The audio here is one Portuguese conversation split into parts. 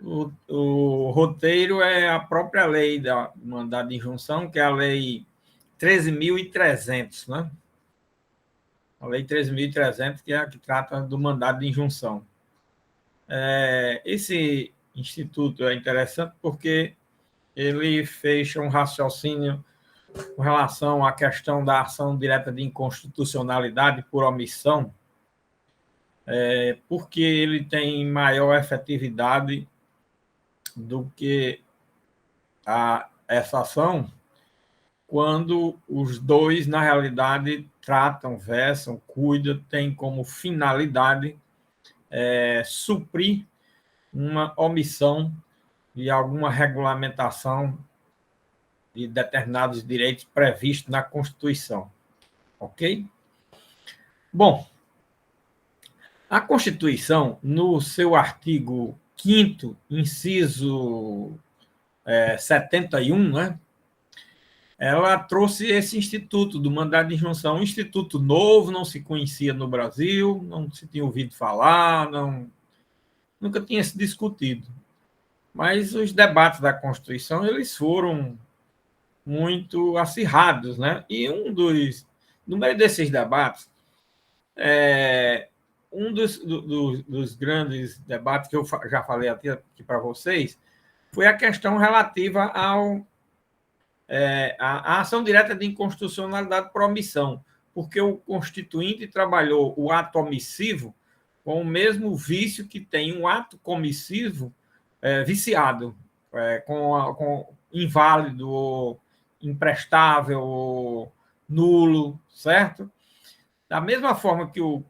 O roteiro é a própria lei do mandado de injunção, que é a Lei 13.300, né? A Lei 13.300, que é a que trata do mandado de injunção. Esse instituto é interessante porque ele fecha um raciocínio com relação à questão da ação direta de inconstitucionalidade por omissão, porque ele tem maior efetividade do que essa ação quando os dois, na realidade, tratam, versam, cuidam, têm como finalidade suprir uma omissão de alguma regulamentação de determinados direitos previstos na Constituição. Ok? Bom, a Constituição, no seu artigo 5º, inciso 71, né? Ela trouxe esse instituto do mandado de injunção, um instituto novo, não se conhecia no Brasil, não se tinha ouvido falar, nunca tinha se discutido. Mas os debates da Constituição eles foram muito acirrados, né? E no meio desses debates, um dos grandes debates que eu já falei aqui para vocês foi a questão relativa à ação direta de inconstitucionalidade por omissão, porque o Constituinte trabalhou o ato omissivo com o mesmo vício que tem um ato comissivo viciado, com inválido, ou imprestável, ou nulo, certo? Da mesma forma que o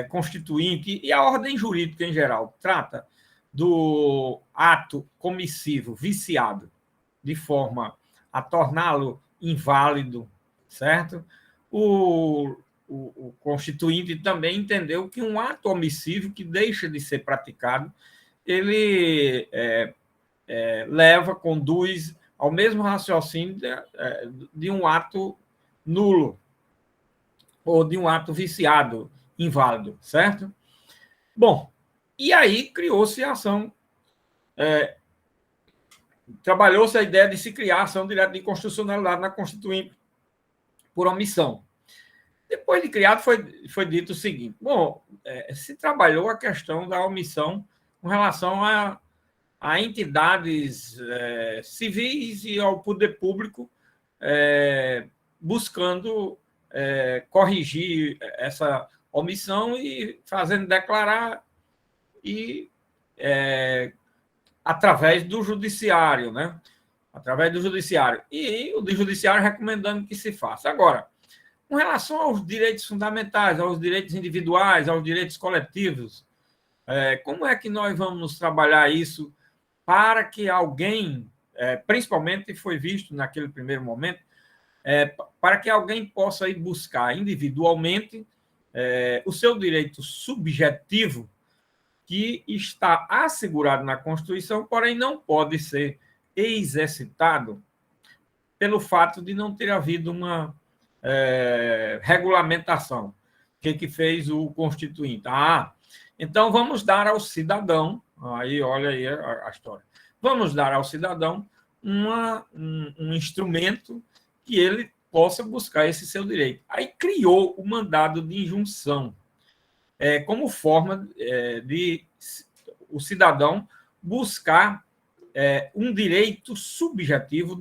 Constituinte e a ordem jurídica em geral trata do ato comissivo viciado de forma a torná-lo inválido, certo? O Constituinte também entendeu que um ato omissivo que deixa de ser praticado, ele conduz ao mesmo raciocínio de um ato nulo ou de um ato viciado, inválido, certo? Bom, e aí criou-se a ação, trabalhou-se a ideia de se criar ação direta de inconstitucionalidade na Constituinte por omissão. Depois de criado, foi dito o seguinte: bom, se trabalhou a questão da omissão com relação a entidades civis e ao poder público, buscando corrigir essa omissão e fazendo declarar e através do judiciário, né? Através do judiciário. E o judiciário recomendando que se faça. Agora, com relação aos direitos fundamentais, aos direitos individuais, aos direitos coletivos, como é que nós vamos trabalhar isso para que alguém, principalmente foi visto naquele primeiro momento, para que alguém possa ir buscar individualmente o seu direito subjetivo, que está assegurado na Constituição, porém não pode ser exercitado pelo fato de não ter havido uma regulamentação. O que fez o Constituinte? Então vamos dar ao cidadão, aí olha aí a história, vamos dar ao cidadão um instrumento que ele possa buscar esse seu direito. Aí criou o mandado de injunção, como forma de o cidadão buscar um direito subjetivo.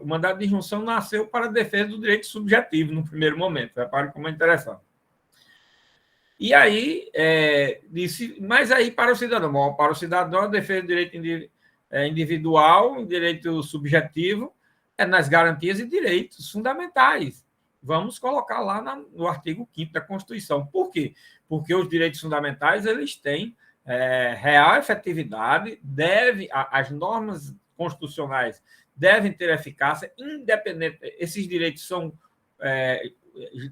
O mandado de injunção nasceu para a defesa do direito subjetivo no primeiro momento. Repare como é interessante. E aí, disse, mas aí para o cidadão, a defesa do direito individual, direito subjetivo, nas garantias e direitos fundamentais. Vamos colocar lá no artigo 5º da Constituição. Por quê? Porque os direitos fundamentais eles têm real efetividade, as normas constitucionais devem ter eficácia, independente. Esses direitos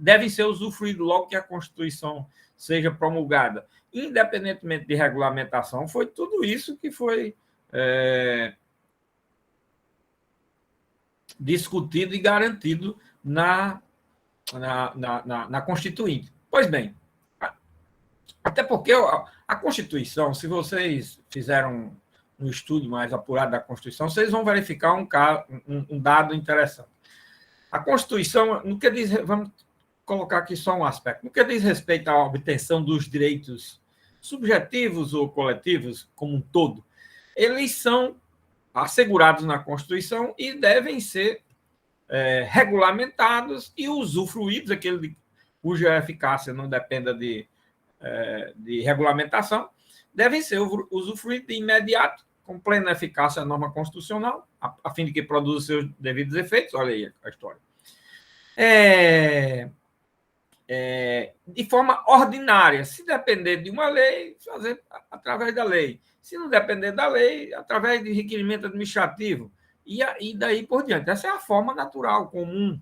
devem ser usufruídos logo que a Constituição seja promulgada, independentemente de regulamentação. Foi tudo isso que foi discutido e garantido na Constituinte. Pois bem, até porque a Constituição, se vocês fizeram no estudo mais apurado da Constituição, vocês vão verificar um dado interessante. A Constituição, no que diz, vamos colocar aqui só um aspecto, no que diz respeito à obtenção dos direitos subjetivos ou coletivos como um todo, eles são assegurados na Constituição e devem ser regulamentados e usufruídos, aquele cuja eficácia não dependa de regulamentação, devem ser usufruídos de imediato, com plena eficácia da norma constitucional, a fim de que produza seus devidos efeitos. Olha aí a história. De forma ordinária, se depender de uma lei, fazer através da lei. Se não depender da lei, através de requerimento administrativo. E daí por diante. Essa é a forma natural, comum.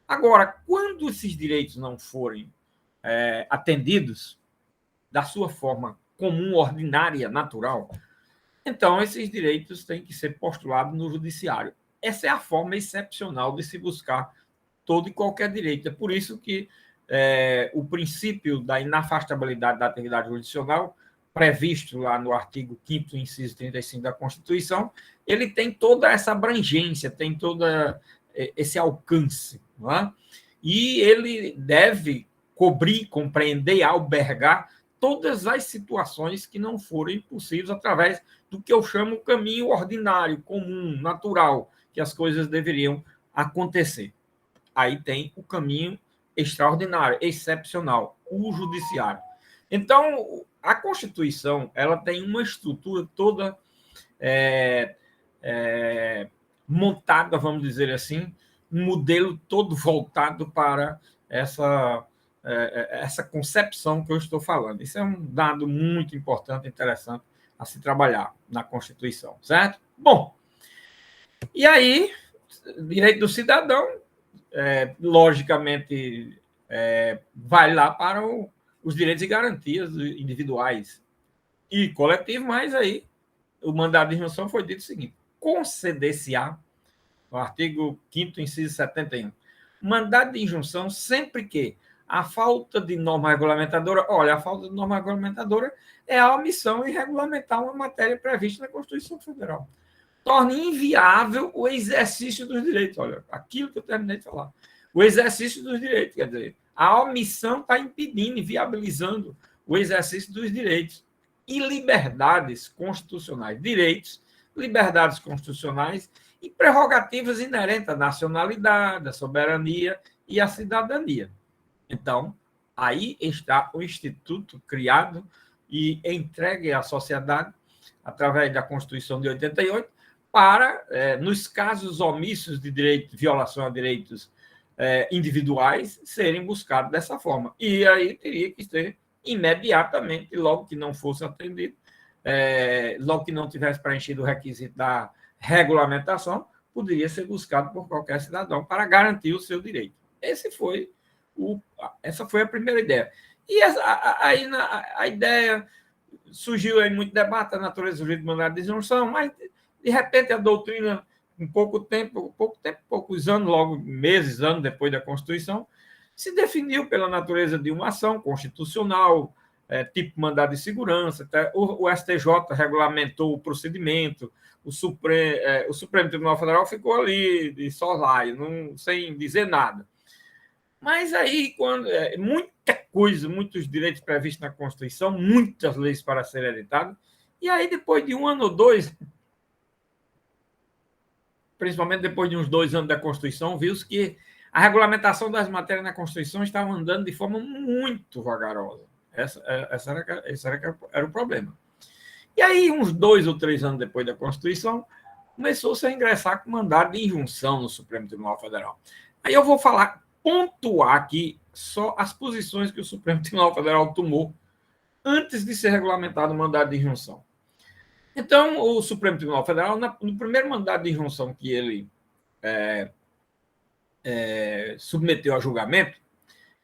Agora, quando esses direitos não forem atendidos da sua forma comum, ordinária, natural, então esses direitos têm que ser postulados no judiciário. Essa é a forma excepcional de se buscar todo e qualquer direito. É por isso que o princípio da inafastabilidade da atividade jurisdicional, previsto lá no artigo 5º, inciso 35 da Constituição, ele tem toda essa abrangência, tem todo esse alcance. Não é? E ele deve cobrir, compreender, albergar todas as situações que não forem possíveis através do que eu chamo caminho ordinário, comum, natural, que as coisas deveriam acontecer. Aí tem o caminho extraordinário, excepcional, o judiciário. Então, a Constituição ela tem uma estrutura toda montada, vamos dizer assim, um modelo todo voltado para essa concepção que eu estou falando. Isso é um dado muito importante, interessante a se trabalhar na Constituição, certo? Bom, e aí, direito do cidadão, logicamente, vai lá para os direitos e garantias individuais e coletivos, mas aí o mandado de injunção foi dito o seguinte: conceder-se-á, no artigo 5º, inciso 71, mandado de injunção sempre que a falta de norma regulamentadora, a falta de norma regulamentadora é a omissão em regulamentar uma matéria prevista na Constituição Federal. Torna inviável o exercício dos direitos. Olha, aquilo que eu terminei de falar. O exercício dos direitos, quer dizer, a omissão está impedindo, inviabilizando o exercício dos direitos e liberdades constitucionais. Direitos, liberdades constitucionais e prerrogativas inerentes à nacionalidade, à soberania e à cidadania. Então, aí está o instituto criado e entregue à sociedade, através da Constituição de 88, para, nos casos omissos de violação a direitos individuais, serem buscados dessa forma. E aí teria que ser imediatamente, logo que não fosse atendido, logo que não tivesse preenchido o requisito da regulamentação, poderia ser buscado por qualquer cidadão para garantir o seu direito. Essa foi a primeira ideia. E aí a ideia surgiu em muito debate, a natureza do jurídico do mandado de injunção, mas, de repente, a doutrina, em poucos anos, logo meses, anos depois da Constituição, se definiu pela natureza de uma ação constitucional, tipo mandado de segurança. O STJ regulamentou o procedimento, o Supremo Tribunal Federal ficou ali de soslaio, sem dizer nada. Mas aí, quando muita coisa, muitos direitos previstos na Constituição, muitas leis para serem editadas, e aí, depois de um ano ou dois, principalmente depois de uns 2 anos da Constituição, viu-se que a regulamentação das matérias na Constituição estava andando de forma muito vagarosa. Esse era o problema. E aí, uns 2 ou 3 anos depois da Constituição, começou-se a ingressar com mandado de injunção no Supremo Tribunal Federal. Aí eu vou pontuar aqui só as posições que o Supremo Tribunal Federal tomou antes de ser regulamentado o mandado de injunção. Então, o Supremo Tribunal Federal, no primeiro mandado de injunção que ele submeteu a julgamento,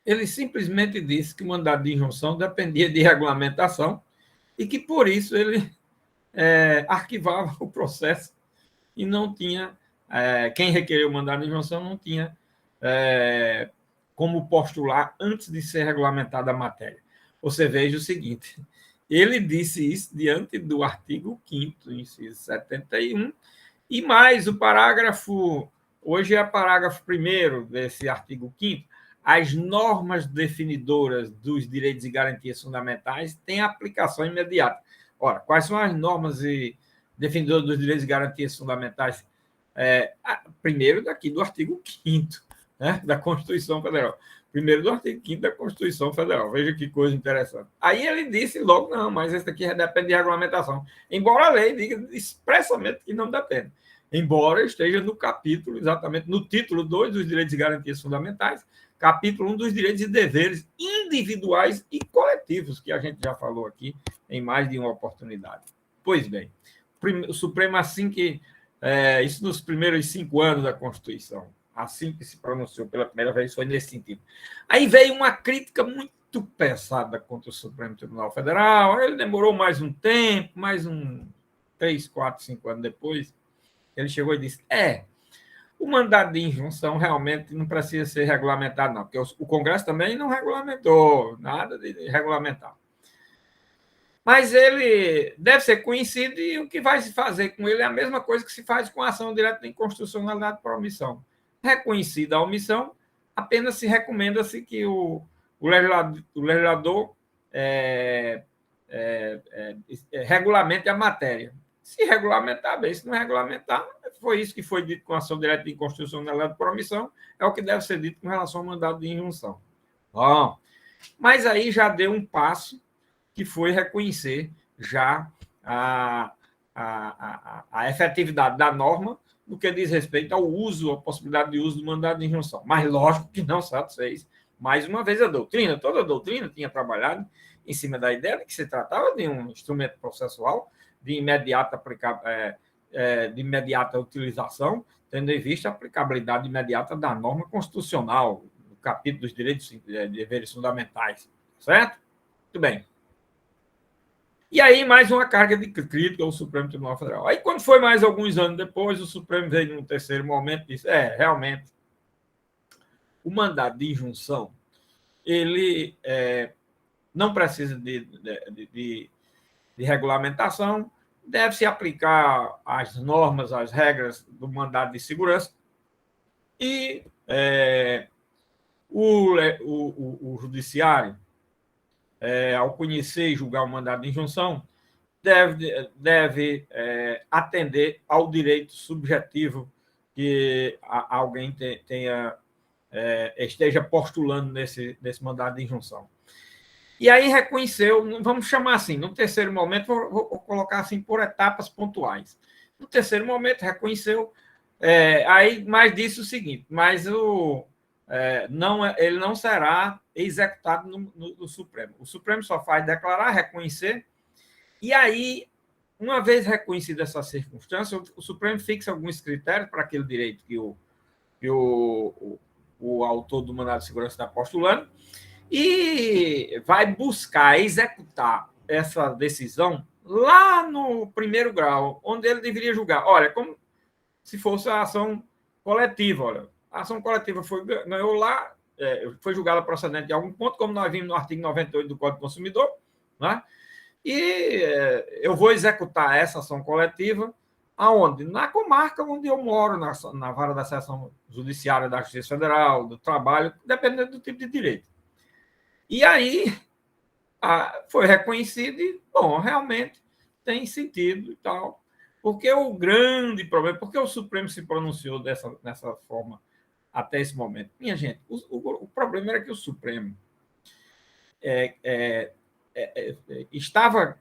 ele simplesmente disse que o mandado de injunção dependia de regulamentação e que, por isso, ele arquivava o processo e não tinha... quem requereu o mandado de injunção não tinha como postular antes de ser regulamentada a matéria. Você veja o seguinte, Ele disse isso diante do artigo 5º, inciso 71, e mais o parágrafo, hoje é o parágrafo 1º desse artigo 5º, as normas definidoras dos direitos e garantias fundamentais têm aplicação imediata. Ora, quais são as normas definidoras dos direitos e garantias fundamentais? Primeiro, daqui do artigo 5º, né, da Constituição Federal. Primeiro do artigo 5º da Constituição Federal. Veja que coisa interessante. Aí ele disse logo, não, mas esse aqui depende de regulamentação. Embora a lei diga expressamente que não depende. Embora esteja no capítulo, exatamente no título 2 dos direitos e garantias fundamentais, capítulo 1 dos direitos e deveres individuais e coletivos, que a gente já falou aqui em mais de uma oportunidade. Pois bem, o Supremo, assim que... isso nos primeiros 5 anos da Constituição, assim que se pronunciou pela primeira vez, foi nesse sentido. Aí veio uma crítica muito pesada contra o Supremo Tribunal Federal. Ele demorou mais um tempo, mais 3, 4, 5 anos depois, ele chegou e disse: o mandado de injunção realmente não precisa ser regulamentado, não, porque o Congresso também não regulamentou, nada de regulamentar. Mas ele deve ser conhecido e o que vai se fazer com ele é a mesma coisa que se faz com a ação direta de inconstitucionalidade por omissão. Reconhecida a omissão, apenas se recomenda-se que o legislador regulamente a matéria. Se regulamentar, bem, se não regulamentar, foi isso que foi dito com a ação direta de inconstitucionalidade por omissão, é o que deve ser dito com relação ao mandado de injunção. Bom, mas aí já deu um passo que foi reconhecer já a efetividade da norma no que diz respeito ao uso, à possibilidade de uso do mandado de injunção. Mas, lógico, que não satisfez, mais uma vez, a doutrina. Toda a doutrina tinha trabalhado em cima da ideia de que se tratava de um instrumento processual de imediata utilização, tendo em vista a aplicabilidade imediata da norma constitucional, no capítulo dos direitos e deveres fundamentais. Certo? Muito bem. E aí, mais uma carga de crítica ao Supremo Tribunal Federal. Aí, quando foi mais alguns anos depois, o Supremo veio num terceiro momento e disse: realmente, o mandado de injunção, ele não precisa de regulamentação, deve-se aplicar as normas, as regras do mandado de segurança, e o judiciário, ao conhecer e julgar o mandado de injunção, deve atender ao direito subjetivo que alguém esteja postulando nesse mandado de injunção. E aí reconheceu, vamos chamar assim, no terceiro momento, vou colocar assim por etapas pontuais. No terceiro momento, reconheceu, aí mais disse o seguinte, mas ele não será executado no Supremo. O Supremo só faz declarar, reconhecer, e aí, uma vez reconhecida essa circunstância, o Supremo fixa alguns critérios para aquele direito que o autor do mandado de segurança está postulando, e vai buscar executar essa decisão lá no primeiro grau, onde ele deveria julgar. Olha, como se fosse a ação coletiva. Olha, a ação coletiva ganhou lá, foi julgada procedente de algum ponto, como nós vimos no artigo 98 do Código do Consumidor, né? E eu vou executar essa ação coletiva aonde? Na comarca onde eu moro, na vara da seção judiciária da Justiça Federal, do trabalho, dependendo do tipo de direito. E aí foi reconhecido e, bom, realmente tem sentido e tal. Porque o grande problema, porque o Supremo se pronunciou dessa forma até esse momento? Minha gente, o problema era que o Supremo estava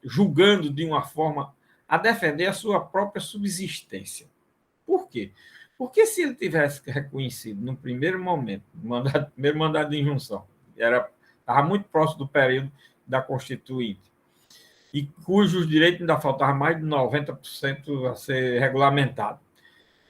julgando de uma forma a defender a sua própria subsistência. Por quê? Porque se ele tivesse reconhecido no primeiro momento, primeiro mandado de injunção, estava muito próximo do período da Constituinte, e cujos direitos ainda faltavam mais de 90% a ser regulamentado,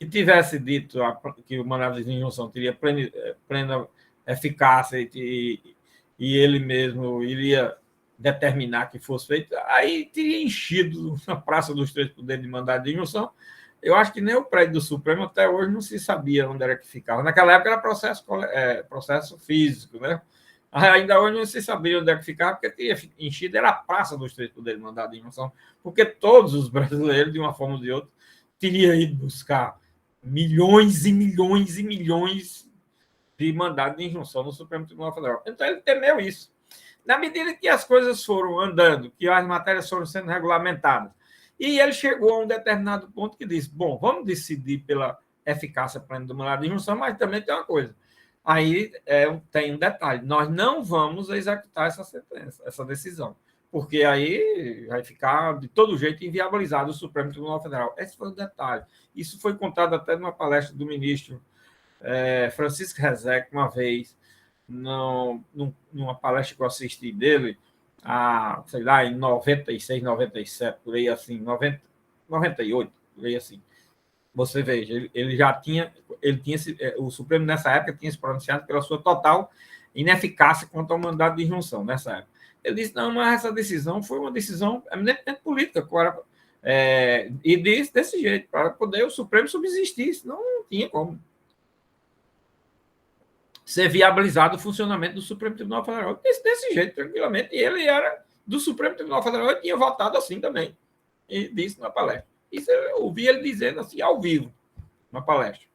e tivesse dito que o mandado de injunção teria plena eficácia e ele mesmo iria determinar que fosse feito, aí teria enchido na Praça dos Três Poderes de mandado de injunção. Eu acho que nem o prédio do Supremo até hoje não se sabia onde era que ficava. Naquela época era processo físico, né? Ainda hoje não se sabia onde é que ficava, porque tinha enchido, era a Praça dos Três Poderes mandado de injunção, porque todos os brasileiros, de uma forma ou de outra, teriam ido buscar milhões e milhões e milhões de mandado de injunção no Supremo Tribunal Federal. Então ele temeu isso. Na medida que as coisas foram andando, que as matérias foram sendo regulamentadas, e ele chegou a um determinado ponto que disse: bom, vamos decidir pela eficácia plena do mandado de injunção, mas também tem uma coisa. Aí tem um detalhe: nós não vamos executar essa sentença, essa decisão, porque aí vai ficar de todo jeito inviabilizado o Supremo Tribunal Federal. Esse foi o detalhe. Isso foi contado até numa palestra do ministro Francisco Rezec, uma vez, numa palestra que eu assisti dele, sei lá, em 96, 97, por aí assim, 98, por aí assim. Você veja, ele já tinha, o Supremo nessa época tinha se pronunciado pela sua total ineficácia quanto ao mandado de injunção nessa época. Ele disse: não, mas essa decisão foi uma decisão eminentemente política, e disse desse jeito, para poder o Supremo subsistir, senão não tinha como ser viabilizado o funcionamento do Supremo Tribunal Federal desse jeito, tranquilamente. E ele era do Supremo Tribunal Federal e tinha votado assim também. E disse na palestra. Isso eu ouvi ele dizendo assim, ao vivo, na palestra.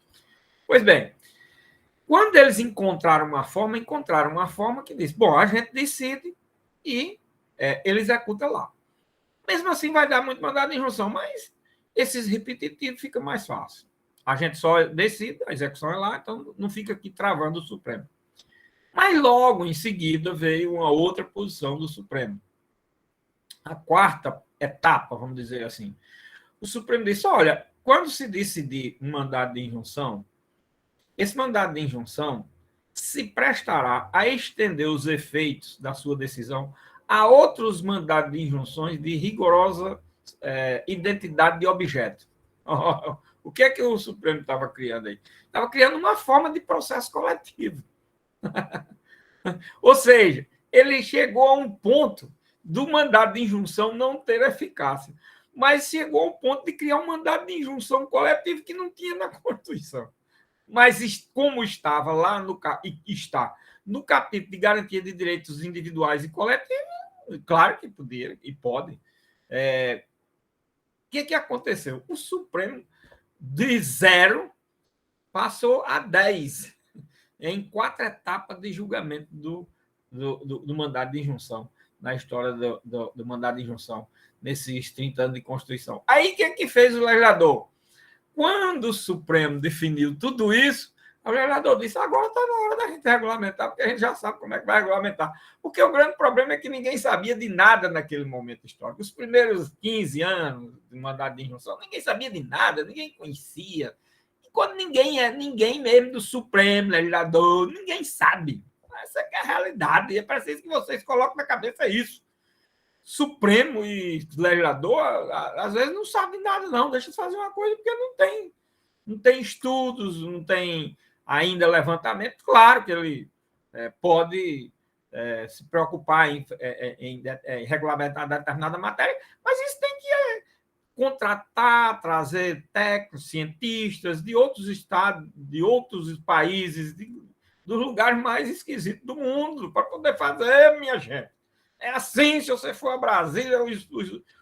Pois bem, quando eles encontraram uma forma que diz: bom, a gente decide e ele executa lá. Mesmo assim, vai dar muito mandado de injunção, mas esses repetitivos fica mais fácil. A gente só decide, a execução é lá, então não fica aqui travando o Supremo. Mas logo em seguida veio uma outra posição do Supremo. A quarta etapa, vamos dizer assim. O Supremo disse: olha, quando se decidir um mandado de injunção, esse mandado de injunção se prestará a estender os efeitos da sua decisão a outros mandados de injunções de rigorosa identidade de objeto. O que é que o Supremo estava criando aí? Estava criando uma forma de processo coletivo. Ou seja, ele chegou a um ponto do mandado de injunção não ter eficácia, mas chegou ao ponto de criar um mandado de injunção coletivo que não tinha na Constituição. Mas como estava lá está no capítulo de garantia de direitos individuais e coletivos, claro que podia e pode. O que aconteceu? O Supremo, de 0, passou a 10 em 4 etapas de julgamento do mandado de injunção, na história do mandado de injunção, nesses 30 anos de Constituição. Aí, o que fez o legislador? Quando o Supremo definiu tudo isso, o legislador disse: agora está na hora da gente regulamentar, porque a gente já sabe como é que vai regulamentar. Porque o grande problema é que ninguém sabia de nada naquele momento histórico. Os primeiros 15 anos do mandado de injunção, ninguém sabia de nada, ninguém conhecia. E quando ninguém mesmo do Supremo, legislador, ninguém sabe. Essa é a realidade. E é preciso que vocês coloquem na cabeça isso. Supremo e legislador, às vezes, não sabem nada, não. Deixa eu fazer uma coisa, porque não tem estudos, não tem ainda levantamento. Claro que ele pode se preocupar em regulamentar determinada matéria, mas isso tem que contratar, trazer técnicos, cientistas de outros estados, de outros países, dos lugares mais esquisitos do mundo, para poder fazer, minha gente. É assim, se você for a Brasília,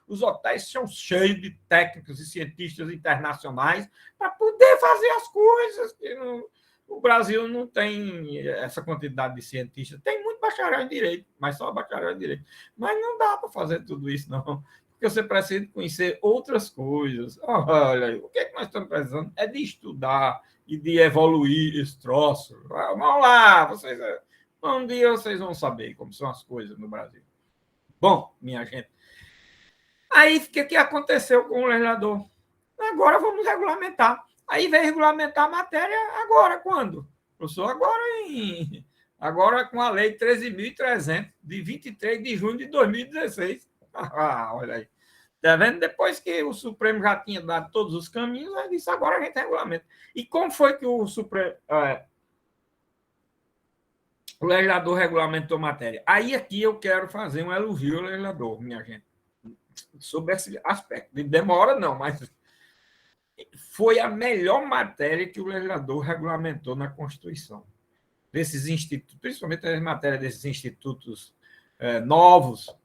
os hotéis são cheios de técnicos e cientistas internacionais para poder fazer as coisas. O Brasil não tem essa quantidade de cientistas. Tem muito bacharel em direito, mas só bacharel em direito. Mas não dá para fazer tudo isso, não. Porque você precisa conhecer outras coisas. Olha, o que é que nós estamos precisando? É de estudar e de evoluir esse troço. Vamos lá, um dia vocês vão saber como são as coisas no Brasil. Bom, minha gente, aí o que aconteceu com o legislador? Agora vamos regulamentar. Aí vem regulamentar a matéria agora, quando? Professor, agora com a lei 13.300, de 23 de junho de 2016. Olha aí. Tá vendo? Depois que o Supremo já tinha dado todos os caminhos, aí disse: agora a gente regulamenta. E como foi que o Supremo... o legislador regulamentou a matéria? Aí aqui eu quero fazer um elogio ao legislador, minha gente, sobre esse aspecto. Demora não, mas foi a melhor matéria que o legislador regulamentou na Constituição. desses institutos, principalmente em matéria desses institutos novos,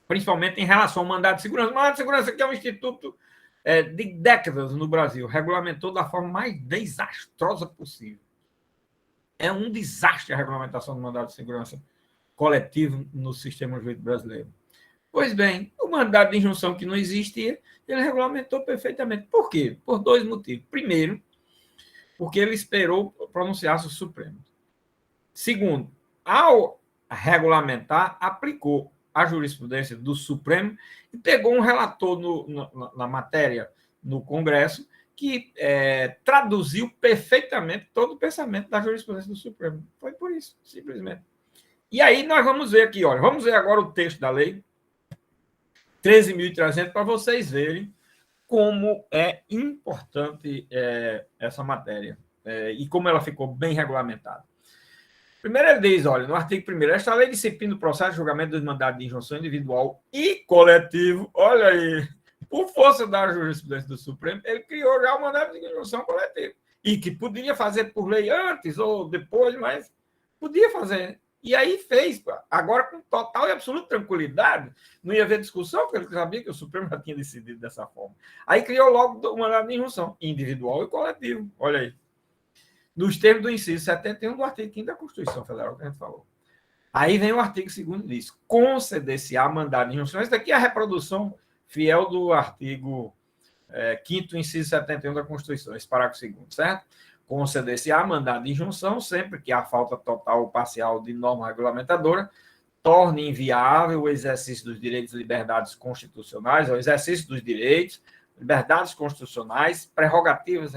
principalmente em relação ao mandado de segurança. O mandado de segurança que é um instituto de décadas no Brasil, regulamentou da forma mais desastrosa possível. É um desastre a regulamentação do mandado de segurança coletivo no sistema jurídico brasileiro. Pois bem, o mandado de injunção que não existia, ele regulamentou perfeitamente. Por quê? Por dois motivos. Primeiro, porque ele esperou pronunciar-se o Supremo. Segundo, ao regulamentar, aplicou a jurisprudência do Supremo e pegou um relator na matéria no Congresso que traduziu perfeitamente todo o pensamento da jurisprudência do Supremo. Foi por isso, simplesmente. E aí nós vamos ver aqui, olha, vamos ver agora o texto da lei 13.300 para vocês verem como é importante essa matéria e como ela ficou bem regulamentada. Primeiro ele diz, olha, no artigo 1º, esta lei disciplina o processo de julgamento dos mandados de injunção individual e coletivo, olha aí, por força da jurisprudência do Supremo, ele criou já o mandado de injunção coletivo, e que poderia fazer por lei antes ou depois, mas podia fazer. E aí fez, agora com total e absoluta tranquilidade, não ia haver discussão, porque ele sabia que o Supremo já tinha decidido dessa forma. Aí criou logo o mandado de injunção, individual e coletivo, olha aí. Nos termos do inciso 71 do artigo 5º da Constituição Federal, que a gente falou. Aí vem o artigo 2º diz, conceder-se-á mandado de injunção. Isso daqui é a reprodução fiel do artigo 5º, inciso 71 da Constituição, esse parágrafo 2º, certo? Conceder-se-á mandado de injunção sempre que a falta total ou parcial de norma regulamentadora torne inviável o exercício dos direitos e liberdades constitucionais, o exercício dos direitos, liberdades constitucionais, prerrogativas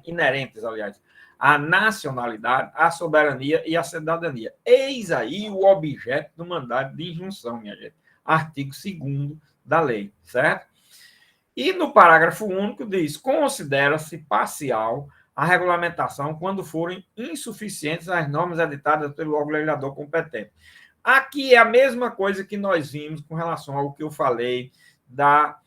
inerentes, aliás, à nacionalidade, à soberania e à cidadania. Eis aí o objeto do mandado de injunção, minha gente. Artigo 2º da lei, certo? E no parágrafo único diz, considera-se parcial a regulamentação quando forem insuficientes as normas editadas pelo órgão legislador competente. Aqui é a mesma coisa que nós vimos com relação ao que eu falei da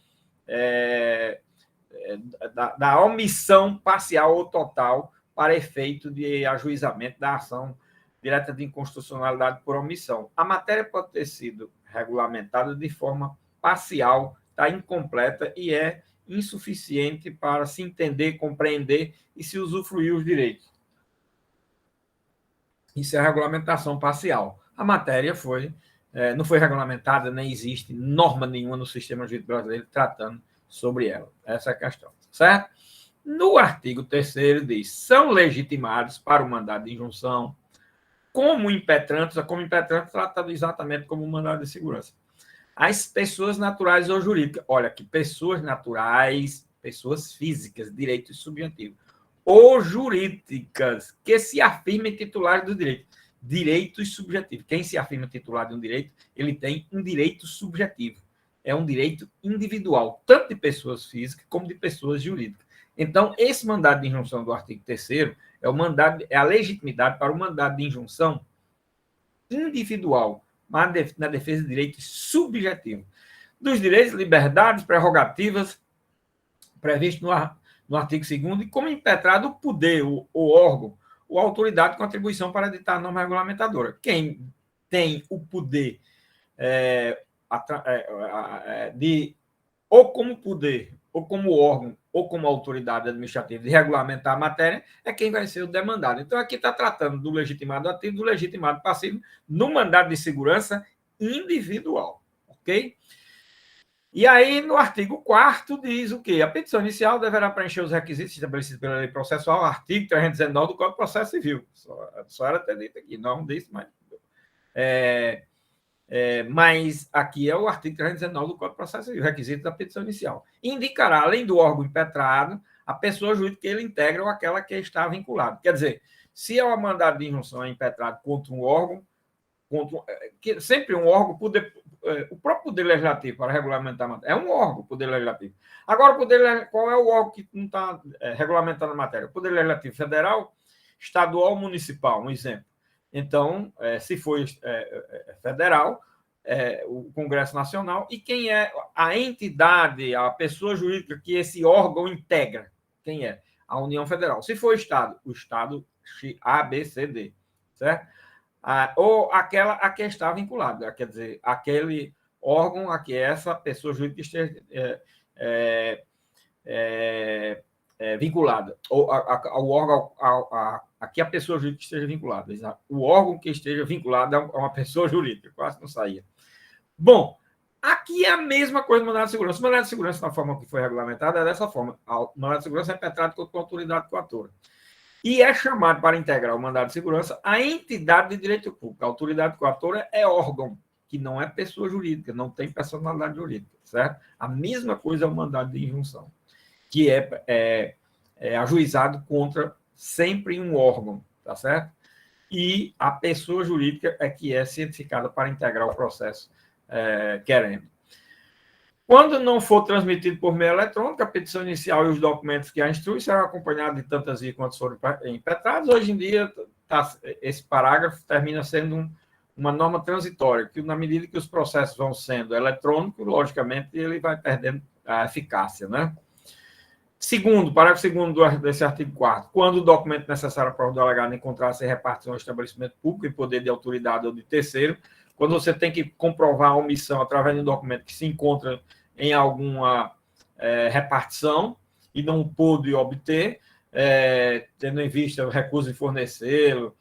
omissão parcial ou total para efeito de ajuizamento da ação direta de inconstitucionalidade por omissão. A matéria pode ter sido regulamentada de forma parcial, está incompleta e é insuficiente para se entender, compreender e se usufruir os direitos. Isso é a regulamentação parcial. A matéria não foi regulamentada, nem existe norma nenhuma no sistema jurídico brasileiro tratando sobre ela. Essa é a questão, certo? No artigo 3º diz, são legitimados para o mandado de injunção como impetrantes tratado exatamente como mandado de segurança. As pessoas naturais ou jurídicas, olha aqui, pessoas naturais, pessoas físicas, direitos subjetivos, ou jurídicas, que se afirmem titulares do direito. Direitos subjetivos. Quem se afirma titular de um direito, ele tem um direito subjetivo. É um direito individual, tanto de pessoas físicas como de pessoas jurídicas. Então, esse mandado de injunção do artigo 3º é a legitimidade para o mandado de injunção individual, na defesa de direitos subjetivos, dos direitos, liberdades, prerrogativas previstos no artigo 2º e como impetrado o poder, o órgão, ou a autoridade com atribuição para editar a norma regulamentadora. Quem tem o poder ou como poder, ou como órgão, ou como autoridade administrativa de regulamentar a matéria, é quem vai ser o demandado. Então, aqui está tratando do legitimado ativo, do legitimado passivo, no mandado de segurança individual, ok? E aí, no artigo 4º, diz o quê? A petição inicial deverá preencher os requisitos estabelecidos pela lei processual, artigo 319 do Código de Processo Civil. Só era ter dito aqui, não disse, mas... mas aqui é o artigo 319 do Código de Processo Civil, requisito da petição inicial. Indicará, além do órgão impetrado, a pessoa jurídica que ele integra ou aquela que está vinculada. Quer dizer, se é uma mandado de injunção impetrado contra um órgão, sempre um órgão, o próprio Poder Legislativo para regulamentar a matéria, é um órgão, o Poder Legislativo. Agora, qual é o órgão que não está regulamentando a matéria? O Poder Legislativo Federal, estadual, municipal, um exemplo. Então, se for federal, o Congresso Nacional, e quem é a entidade, a pessoa jurídica que esse órgão integra? Quem é? A União Federal. Se for Estado, o Estado A, B, C, D. certo? Ou aquela a que está vinculada, quer dizer, aquele órgão a que essa pessoa jurídica esteja vinculada, ou ao órgão a que a pessoa jurídica esteja vinculada. O órgão que esteja vinculado a uma pessoa jurídica, quase não saía. Bom, aqui é a mesma coisa do mandado de segurança. O mandado de segurança, na forma que foi regulamentado, é dessa forma. O mandado de segurança é impetrado contra a autoridade coatora. E é chamado para integrar o mandado de segurança a entidade de direito público. A autoridade coatora é órgão, que não é pessoa jurídica, não tem personalidade jurídica, certo? A mesma coisa é o mandado de injunção, que é ajuizado contra sempre um órgão, tá certo? E a pessoa jurídica é que é cientificada para integrar o processo querendo. Quando não for transmitido por meio eletrônico, a petição inicial e os documentos que a instruem serão acompanhados de tantas vias quanto forem impetrados. Hoje em dia, esse parágrafo termina sendo uma norma transitória, que na medida que os processos vão sendo eletrônicos, logicamente, ele vai perdendo a eficácia, né? Segundo, parágrafo segundo desse artigo 4º, quando o documento necessário para o delegado encontrar-se em repartição ao estabelecimento público em poder de autoridade ou de terceiro, quando você tem que comprovar a omissão através de um documento que se encontra em alguma repartição e não pôde obter, tendo em vista o recuso de fornecê-lo,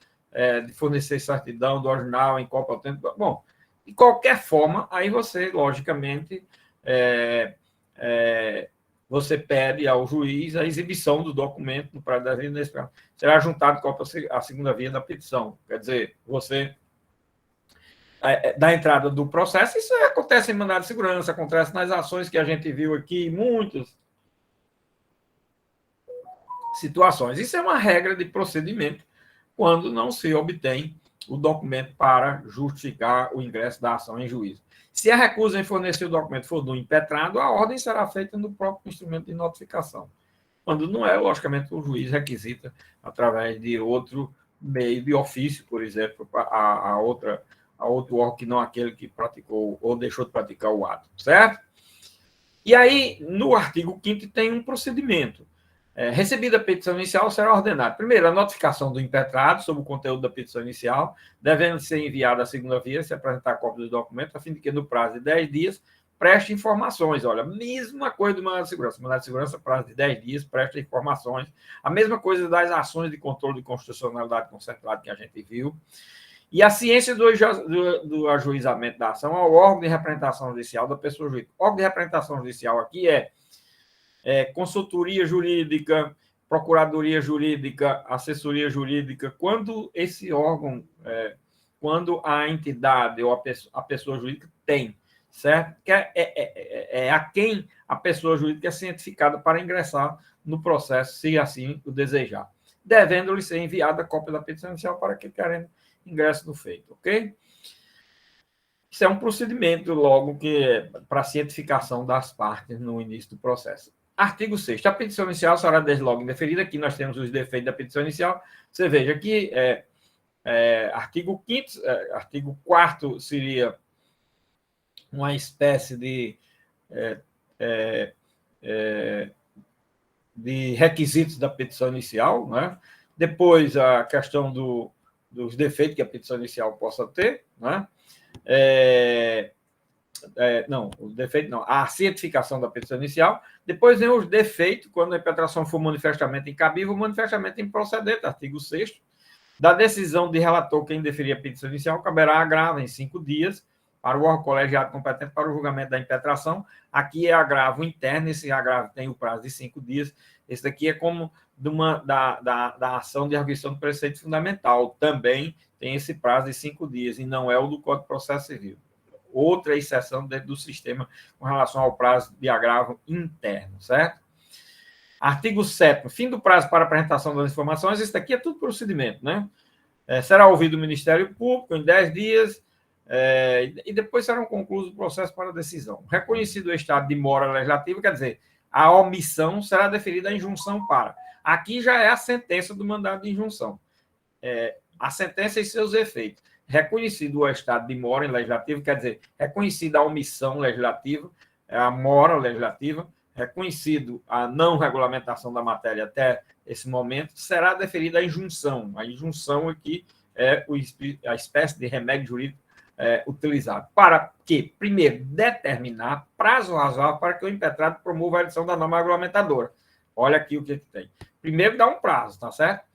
de fornecer certidão do original em cópia autêntica. Bom, de qualquer forma, aí você, logicamente, você pede ao juiz a exibição do documento no prazo da vida, será juntado cópia à segunda via da petição. Quer dizer, você da entrada do processo, isso acontece em mandado de segurança, acontece nas ações que a gente viu aqui, muitas situações. Isso é uma regra de procedimento quando não se obtém o documento para justificar o ingresso da ação em juízo. Se a recusa em fornecer o documento for do impetrado, a ordem será feita no próprio instrumento de notificação. Quando não é, logicamente, o juiz requisita através de outro meio de ofício, por exemplo, a outro órgão que não aquele que praticou ou deixou de praticar o ato, certo? E aí, no artigo 5º, tem um procedimento. Recebida a petição inicial, será ordenado, primeiro, a notificação do impetrado sobre o conteúdo da petição inicial, devendo ser enviada à segunda via, se apresentar a cópia do documento, a fim de que, no prazo de 10 dias, preste informações. Olha, mesma coisa do mandado de segurança. O mandado de segurança, prazo de 10 dias, presta informações. A mesma coisa das ações de controle de constitucionalidade concentrado que a gente viu. E a ciência do ajuizamento da ação ao órgão de representação judicial da pessoa jurídica. O órgão de representação judicial aqui é consultoria jurídica, procuradoria jurídica, assessoria jurídica. Quando esse órgão, quando a entidade ou a pessoa jurídica tem, certo? Que é a quem a pessoa jurídica é cientificada para ingressar no processo, se assim o desejar, devendo-lhe ser enviada a cópia da petição inicial para que querendo ingresso no feito, ok? Isso é um procedimento, logo, que para cientificação das partes no início do processo. Artigo 6º. A petição inicial será desde logo indeferida. Aqui nós temos os defeitos da petição inicial. Você veja que artigo 5º, artigo 4º seria uma espécie de requisitos da petição inicial, né? Depois, a questão dos defeitos que a petição inicial possa ter, né? O defeito não, a cientificação da petição inicial. Depois vem os defeitos, quando a impetração for manifestamente incabível, manifestamente improcedente, artigo 6º. Da decisão de relator que indeferir a petição inicial, caberá agravo em 5 dias para o órgão colegiado competente para o julgamento da impetração. Aqui é agravo interno, esse agravo tem o prazo de 5 dias. Esse daqui é como da ação de arguição do preceito fundamental. Também tem esse prazo de 5 dias, e não é o do Código de Processo Civil. Outra exceção dentro do sistema com relação ao prazo de agravo interno, certo? Artigo 7º, fim do prazo para apresentação das informações. Isso daqui é tudo procedimento, né? Será ouvido o Ministério Público em 10 dias, e depois serão concluídos o processo para decisão. Reconhecido o estado de mora legislativa, quer dizer, a omissão será deferida a injunção para. Aqui já é a sentença do mandado de injunção. A sentença e seus efeitos. Reconhecido o estado de mora legislativa, quer dizer, reconhecida a omissão legislativa, a mora legislativa, reconhecido a não regulamentação da matéria até esse momento, será deferida a injunção. A injunção aqui é a espécie de remédio jurídico utilizado. Para quê? Primeiro, determinar prazo razoável para que o impetrado promova a edição da norma regulamentadora. Olha aqui o que tem. Primeiro, dá um prazo, tá certo?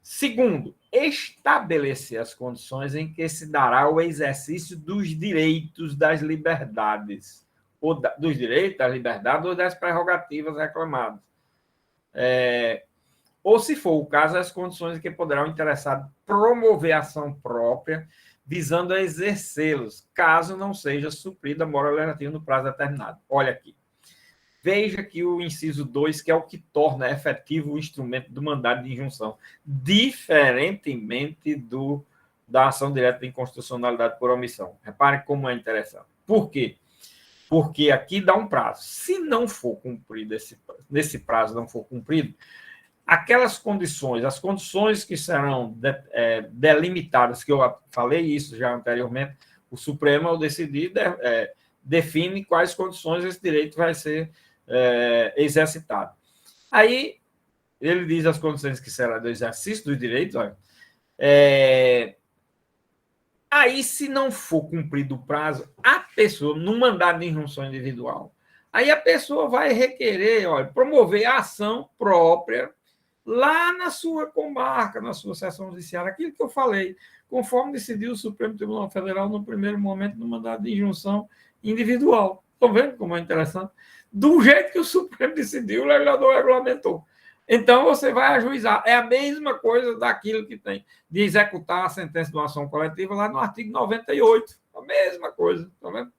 Segundo, estabelecer as condições em que se dará o exercício dos direitos das liberdades, ou dos direitos, das liberdades ou das prerrogativas reclamadas. Ou, se for o caso, as condições em que poderá o interessado promover ação própria, visando a exercê-los, caso não seja suprida a moral legislativa no prazo determinado. Olha aqui. Veja que o inciso 2, que é o que torna efetivo o instrumento do mandado de injunção, diferentemente da ação direta de inconstitucionalidade por omissão. Repare como é interessante. Por quê? Porque aqui dá um prazo. Se não for cumprido, nesse prazo não for cumprido, aquelas condições, as condições que serão delimitadas, que eu falei isso já anteriormente, o Supremo, ao decidir, define quais condições esse direito vai ser exercitado. Aí, ele diz as condições que será do exercício do direito. Olha, aí, se não for cumprido o prazo, a pessoa, no mandado de injunção individual, aí a pessoa vai requerer, olha, promover a ação própria lá na sua comarca, na sua seção judiciária, aquilo que eu falei, conforme decidiu o Supremo Tribunal Federal no primeiro momento do mandado de injunção individual. Estão vendo como é interessante? Do jeito que o Supremo decidiu, o legislador regulamentou. Então, você vai ajuizar. É a mesma coisa daquilo que tem de executar a sentença de uma ação coletiva lá no artigo 98. A mesma coisa. Tá vendo?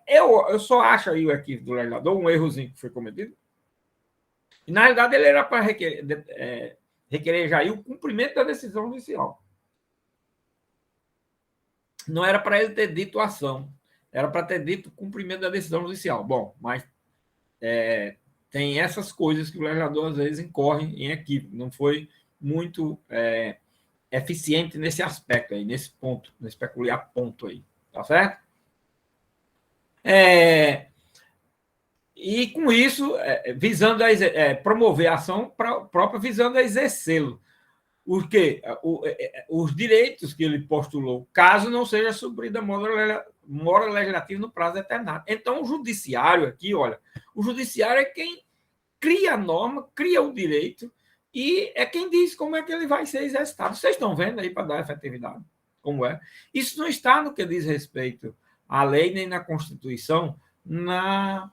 Eu só acho aí o arquivo do legislador, um errozinho que foi cometido. E, na realidade, ele era para requerer já aí o cumprimento da decisão judicial. Não era para ele ter dito ação. Era para ter dito cumprimento da decisão judicial. Bom, mas tem essas coisas que o legislador, às vezes, incorre em equívoco. Não foi muito eficiente nesse aspecto aí, nesse ponto, nesse peculiar ponto aí. Tá certo? E, com isso, visando promover a ação própria, visando a exercê-lo. Os direitos que ele postulou, caso não seja suprida a moral legislativa no prazo determinado. Então, o judiciário aqui, olha, o judiciário é quem cria a norma, cria o direito e é quem diz como é que ele vai ser exercitado. Vocês estão vendo aí para dar efetividade? Como é? Isso não está no que diz respeito à lei nem na Constituição, na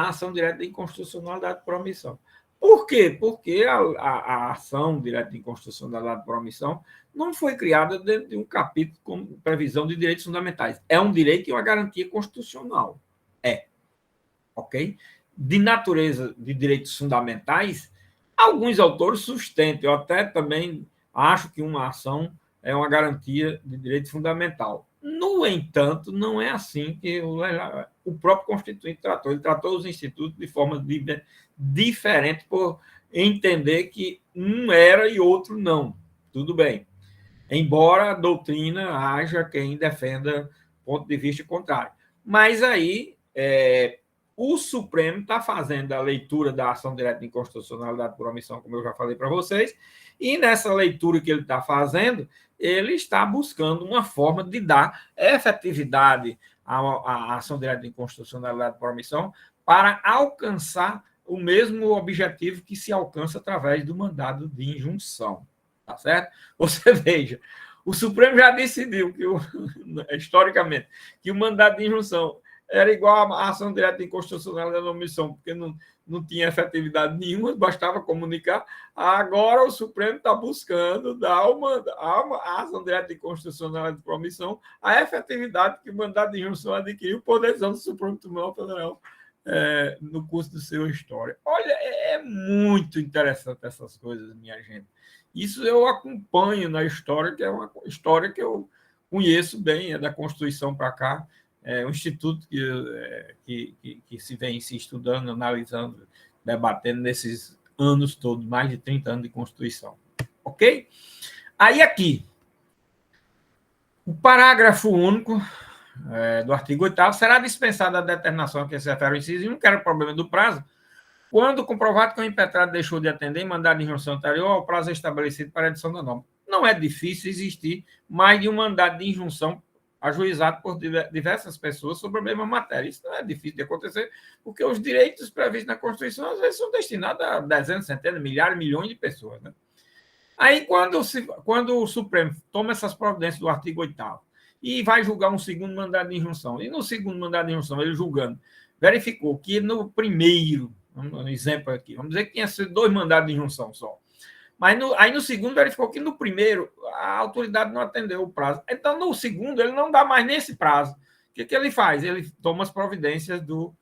ação direta de inconstitucionalidade por omissão. Por quê? Porque a ação direta de inconstitucionalidade por omissão não foi criada dentro de um capítulo com previsão de direitos fundamentais. É um direito e uma garantia constitucional. Ok? De natureza de direitos fundamentais, alguns autores sustentam. Eu até também acho que uma ação é uma garantia de direito fundamental. No entanto, não é assim que o próprio Constituinte tratou. Ele tratou os institutos de forma diferente, por entender que um era e outro não. Tudo bem. Embora a doutrina haja quem defenda ponto de vista contrário. Mas aí o Supremo está fazendo a leitura da ação direta de inconstitucionalidade por omissão, como eu já falei para vocês, e nessa leitura que ele está fazendo, ele está buscando uma forma de dar efetividade à ação direta de inconstitucionalidade por omissão para alcançar o mesmo objetivo que se alcança através do mandado de injunção. Tá certo? Você veja, o Supremo já decidiu, historicamente, que o mandado de injunção era igual à ação direta de inconstitucionalidade por omissão, porque não tinha efetividade nenhuma, bastava comunicar. Agora o Supremo está buscando dar a ação direta de inconstitucionalidade por omissão a efetividade que o mandado de injunção adquiriu por decisão do Supremo Tribunal Federal no curso de sua história. Olha, é muito interessante essas coisas, minha gente. Isso eu acompanho na história, que é uma história que eu conheço bem, é da Constituição para cá. É um instituto que se vem se estudando, analisando, debatendo nesses anos todos, mais de 30 anos de Constituição. Ok? Aí aqui, o parágrafo único do artigo 8º será dispensada a determinação que se refere ao inciso 1, que era o problema do prazo, quando comprovado que o impetrado deixou de atender em mandado de injunção anterior ao prazo estabelecido para a edição da norma. não é difícil existir mais de um mandado de injunção ajuizado por diversas pessoas sobre a mesma matéria. Isso não é difícil de acontecer, porque os direitos previstos na Constituição, às vezes, são destinados a dezenas, centenas, milhares, milhões de pessoas. Né? Aí, quando o Supremo toma essas providências do artigo 8º e vai julgar um segundo mandado de injunção, e no segundo mandado de injunção, ele julgando, verificou que no primeiro, um exemplo aqui, vamos dizer que tinha sido 2 mandados de injunção só, mas aí no segundo verificou que no primeiro a autoridade não atendeu o prazo. Então, no segundo, ele não dá mais nesse prazo. O que ele faz? Ele toma as providências do...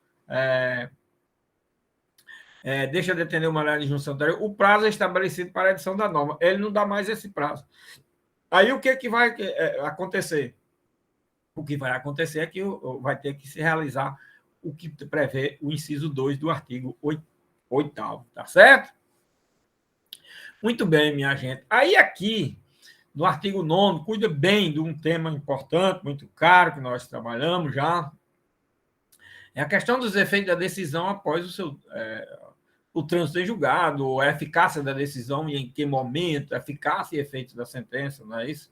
deixa de atender o mandado de injunção anterior. O prazo é estabelecido para a edição da norma. Ele não dá mais esse prazo. Aí o que vai acontecer? O que vai acontecer é que vai ter que se realizar o que prevê o inciso 2 do artigo 8º. Tá certo? Muito bem, minha gente. Aí aqui, no artigo 9º, cuida bem de um tema importante, muito caro, que nós trabalhamos já. É a questão dos efeitos da decisão após o trânsito em julgado, a eficácia da decisão e em que momento, a eficácia e efeitos da sentença, não é isso?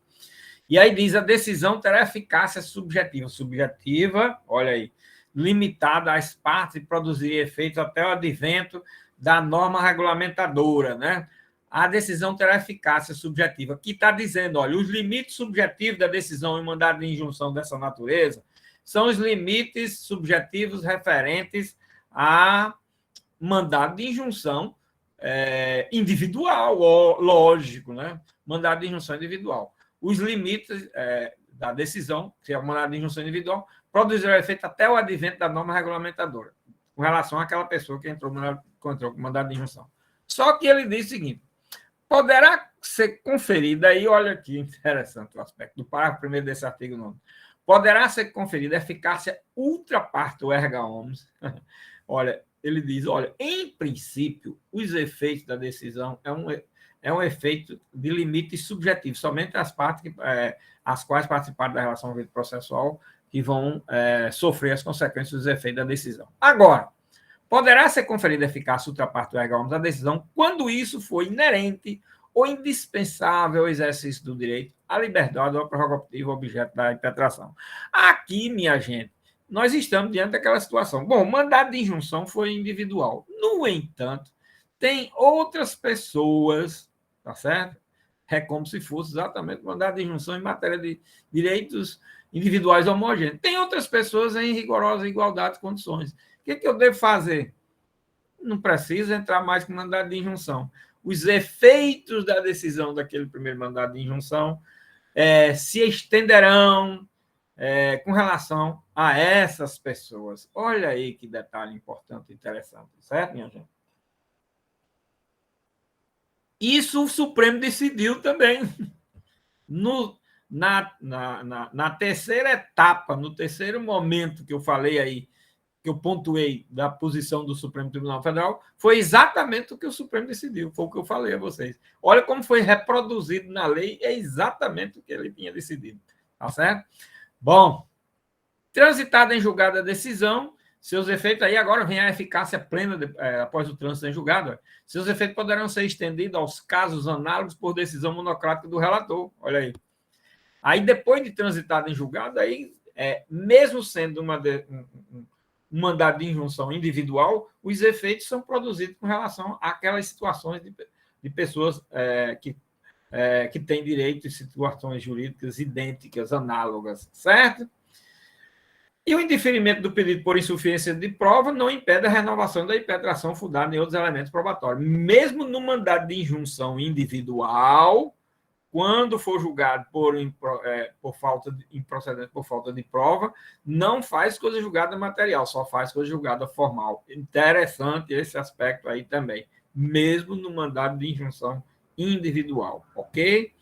E aí diz, a decisão terá eficácia subjetiva. Subjetiva, olha aí, limitada às partes e produzir efeitos até o advento da norma regulamentadora, né? A decisão terá eficácia subjetiva, que está dizendo, olha, os limites subjetivos da decisão em mandado de injunção dessa natureza são os limites subjetivos referentes a mandado de injunção individual, lógico, né? Mandado de injunção individual. Os limites da decisão, que é o mandado de injunção individual, produzirão efeito até o advento da norma regulamentadora, com relação àquela pessoa que entrou com mandado de injunção. Só que ele diz o seguinte, poderá ser conferida, aí olha que interessante o aspecto do parágrafo 1º desse artigo 9º, poderá ser conferida eficácia ultra partes erga omnes. Olha, ele diz, olha, em princípio, os efeitos da decisão é um efeito de limite subjetivo, somente as partes as quais participaram da relação processual que vão sofrer as consequências dos efeitos da decisão. Agora, poderá ser conferida eficácia ultra partes erga omnes da decisão quando isso for inerente ou indispensável ao exercício do direito à liberdade ou à prerrogativa objeto da impetração. Aqui, minha gente, nós estamos diante daquela situação. Bom, o mandado de injunção foi individual. No entanto, tem outras pessoas, tá certo? É como se fosse exatamente o mandado de injunção em matéria de direitos individuais homogêneos. Tem outras pessoas em rigorosa igualdade de condições. O que eu devo fazer? Não preciso entrar mais com mandado de injunção. Os efeitos da decisão daquele primeiro mandado de injunção se estenderão com relação a essas pessoas. Olha aí que detalhe importante e interessante, certo, minha gente? Isso o Supremo decidiu também. Na terceira etapa, no terceiro momento que eu falei aí, que eu pontuei da posição do Supremo Tribunal Federal, foi exatamente o que o Supremo decidiu, foi o que eu falei a vocês. Olha como foi reproduzido na lei, é exatamente o que ele tinha decidido, tá certo? Bom, transitada em julgado a decisão, seus efeitos, aí agora vem a eficácia plena após o trânsito em julgado, seus efeitos poderão ser estendidos aos casos análogos por decisão monocrática do relator, olha aí. Aí, depois de transitado em julgado, aí, mesmo sendo um mandado de injunção individual, os efeitos são produzidos com relação àquelas situações de pessoas que têm direito em situações jurídicas idênticas, análogas, certo? E o indeferimento do pedido por insuficiência de prova não impede a renovação da impetração fundada em outros elementos probatórios. Mesmo no mandado de injunção individual, quando for julgado por falta de improcedente, por falta de prova, não faz coisa julgada material, só faz coisa julgada formal. Interessante esse aspecto aí também, mesmo no mandado de injunção individual, ok?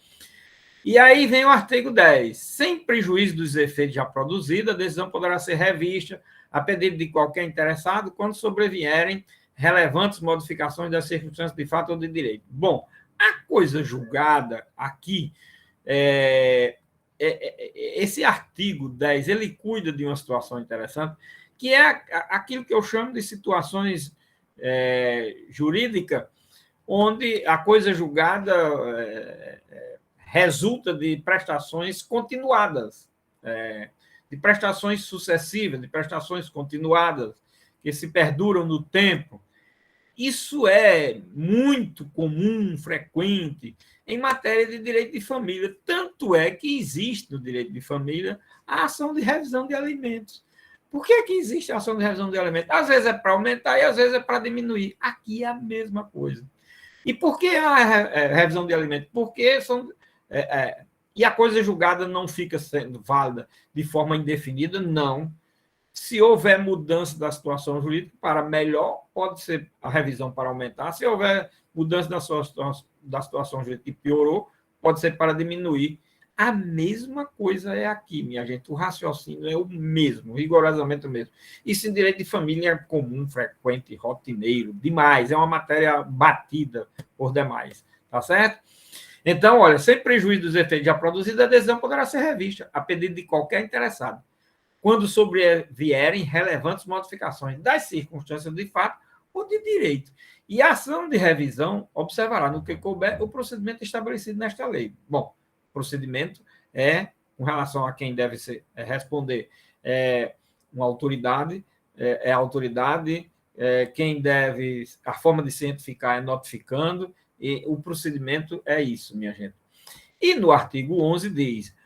E aí vem o artigo 10. Sem prejuízo dos efeitos já produzidos, a decisão poderá ser revista a pedido de qualquer interessado quando sobrevierem relevantes modificações das circunstâncias de fato ou de direito. Bom, a coisa julgada aqui, esse artigo 10, ele cuida de uma situação interessante, que é aquilo que eu chamo de situações jurídicas, onde a coisa julgada resulta de prestações continuadas, de prestações sucessivas, de prestações continuadas, que se perduram no tempo. Isso é muito comum, frequente, em matéria de direito de família. Tanto é que existe no direito de família a ação de revisão de alimentos. Por que existe a ação de revisão de alimentos? Às vezes é para aumentar e às vezes é para diminuir. Aqui é a mesma coisa. E por que a revisão de alimentos? Porque são. E a coisa julgada não fica sendo válida de forma indefinida? Não. Se houver mudança da situação jurídica para melhor, pode ser a revisão para aumentar. Se houver mudança da situação jurídica que piorou, pode ser para diminuir. A mesma coisa é aqui, minha gente. O raciocínio é o mesmo, rigorosamente o mesmo. Isso em direito de família é comum, frequente, rotineiro, demais. É uma matéria batida por demais. Tá certo? Então, olha, sem prejuízo dos efeitos já produzidos, a decisão poderá ser revista, a pedido de qualquer interessado, quando sobrevierem relevantes modificações das circunstâncias de fato ou de direito. E a ação de revisão observará, no que couber, o procedimento estabelecido nesta lei. Bom, o procedimento é, com relação a quem deve responder, uma autoridade, a autoridade, quem deve, a forma de cientificar é notificando, e o procedimento é isso, minha gente. E no artigo 11 diz: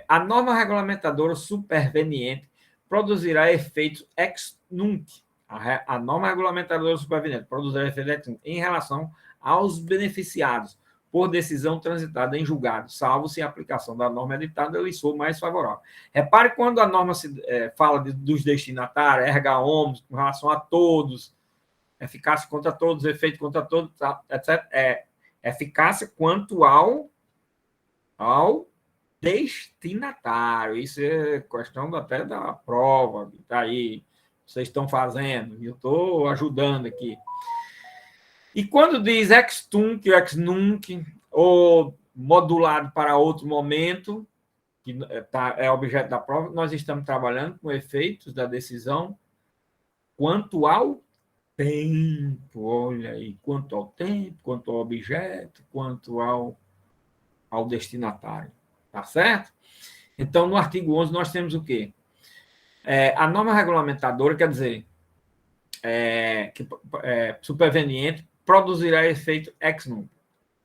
a norma regulamentadora superveniente produzirá efeitos ex nunc. A norma regulamentadora superveniente produzirá efeitos ex nunc em relação aos beneficiados por decisão transitada em julgado, salvo se a aplicação da norma editada lhe for mais favorável. Repare quando a norma fala dos destinatários, erga omnes, com relação a todos, eficácia contra todos, efeito contra todos, etc. Eficácia quanto ao destinatário. Isso é questão até da prova que está aí, vocês estão fazendo, e eu estou ajudando aqui. E quando diz ex tunc, ex nunc, ou modulado para outro momento, que é objeto da prova, nós estamos trabalhando com efeitos da decisão quanto ao tempo, olha aí, quanto ao tempo, quanto ao objeto, quanto ao destinatário. Tá certo? Então, no artigo 11, nós temos o quê? A norma regulamentadora, quer dizer, superveniente, produzirá efeito ex nunc.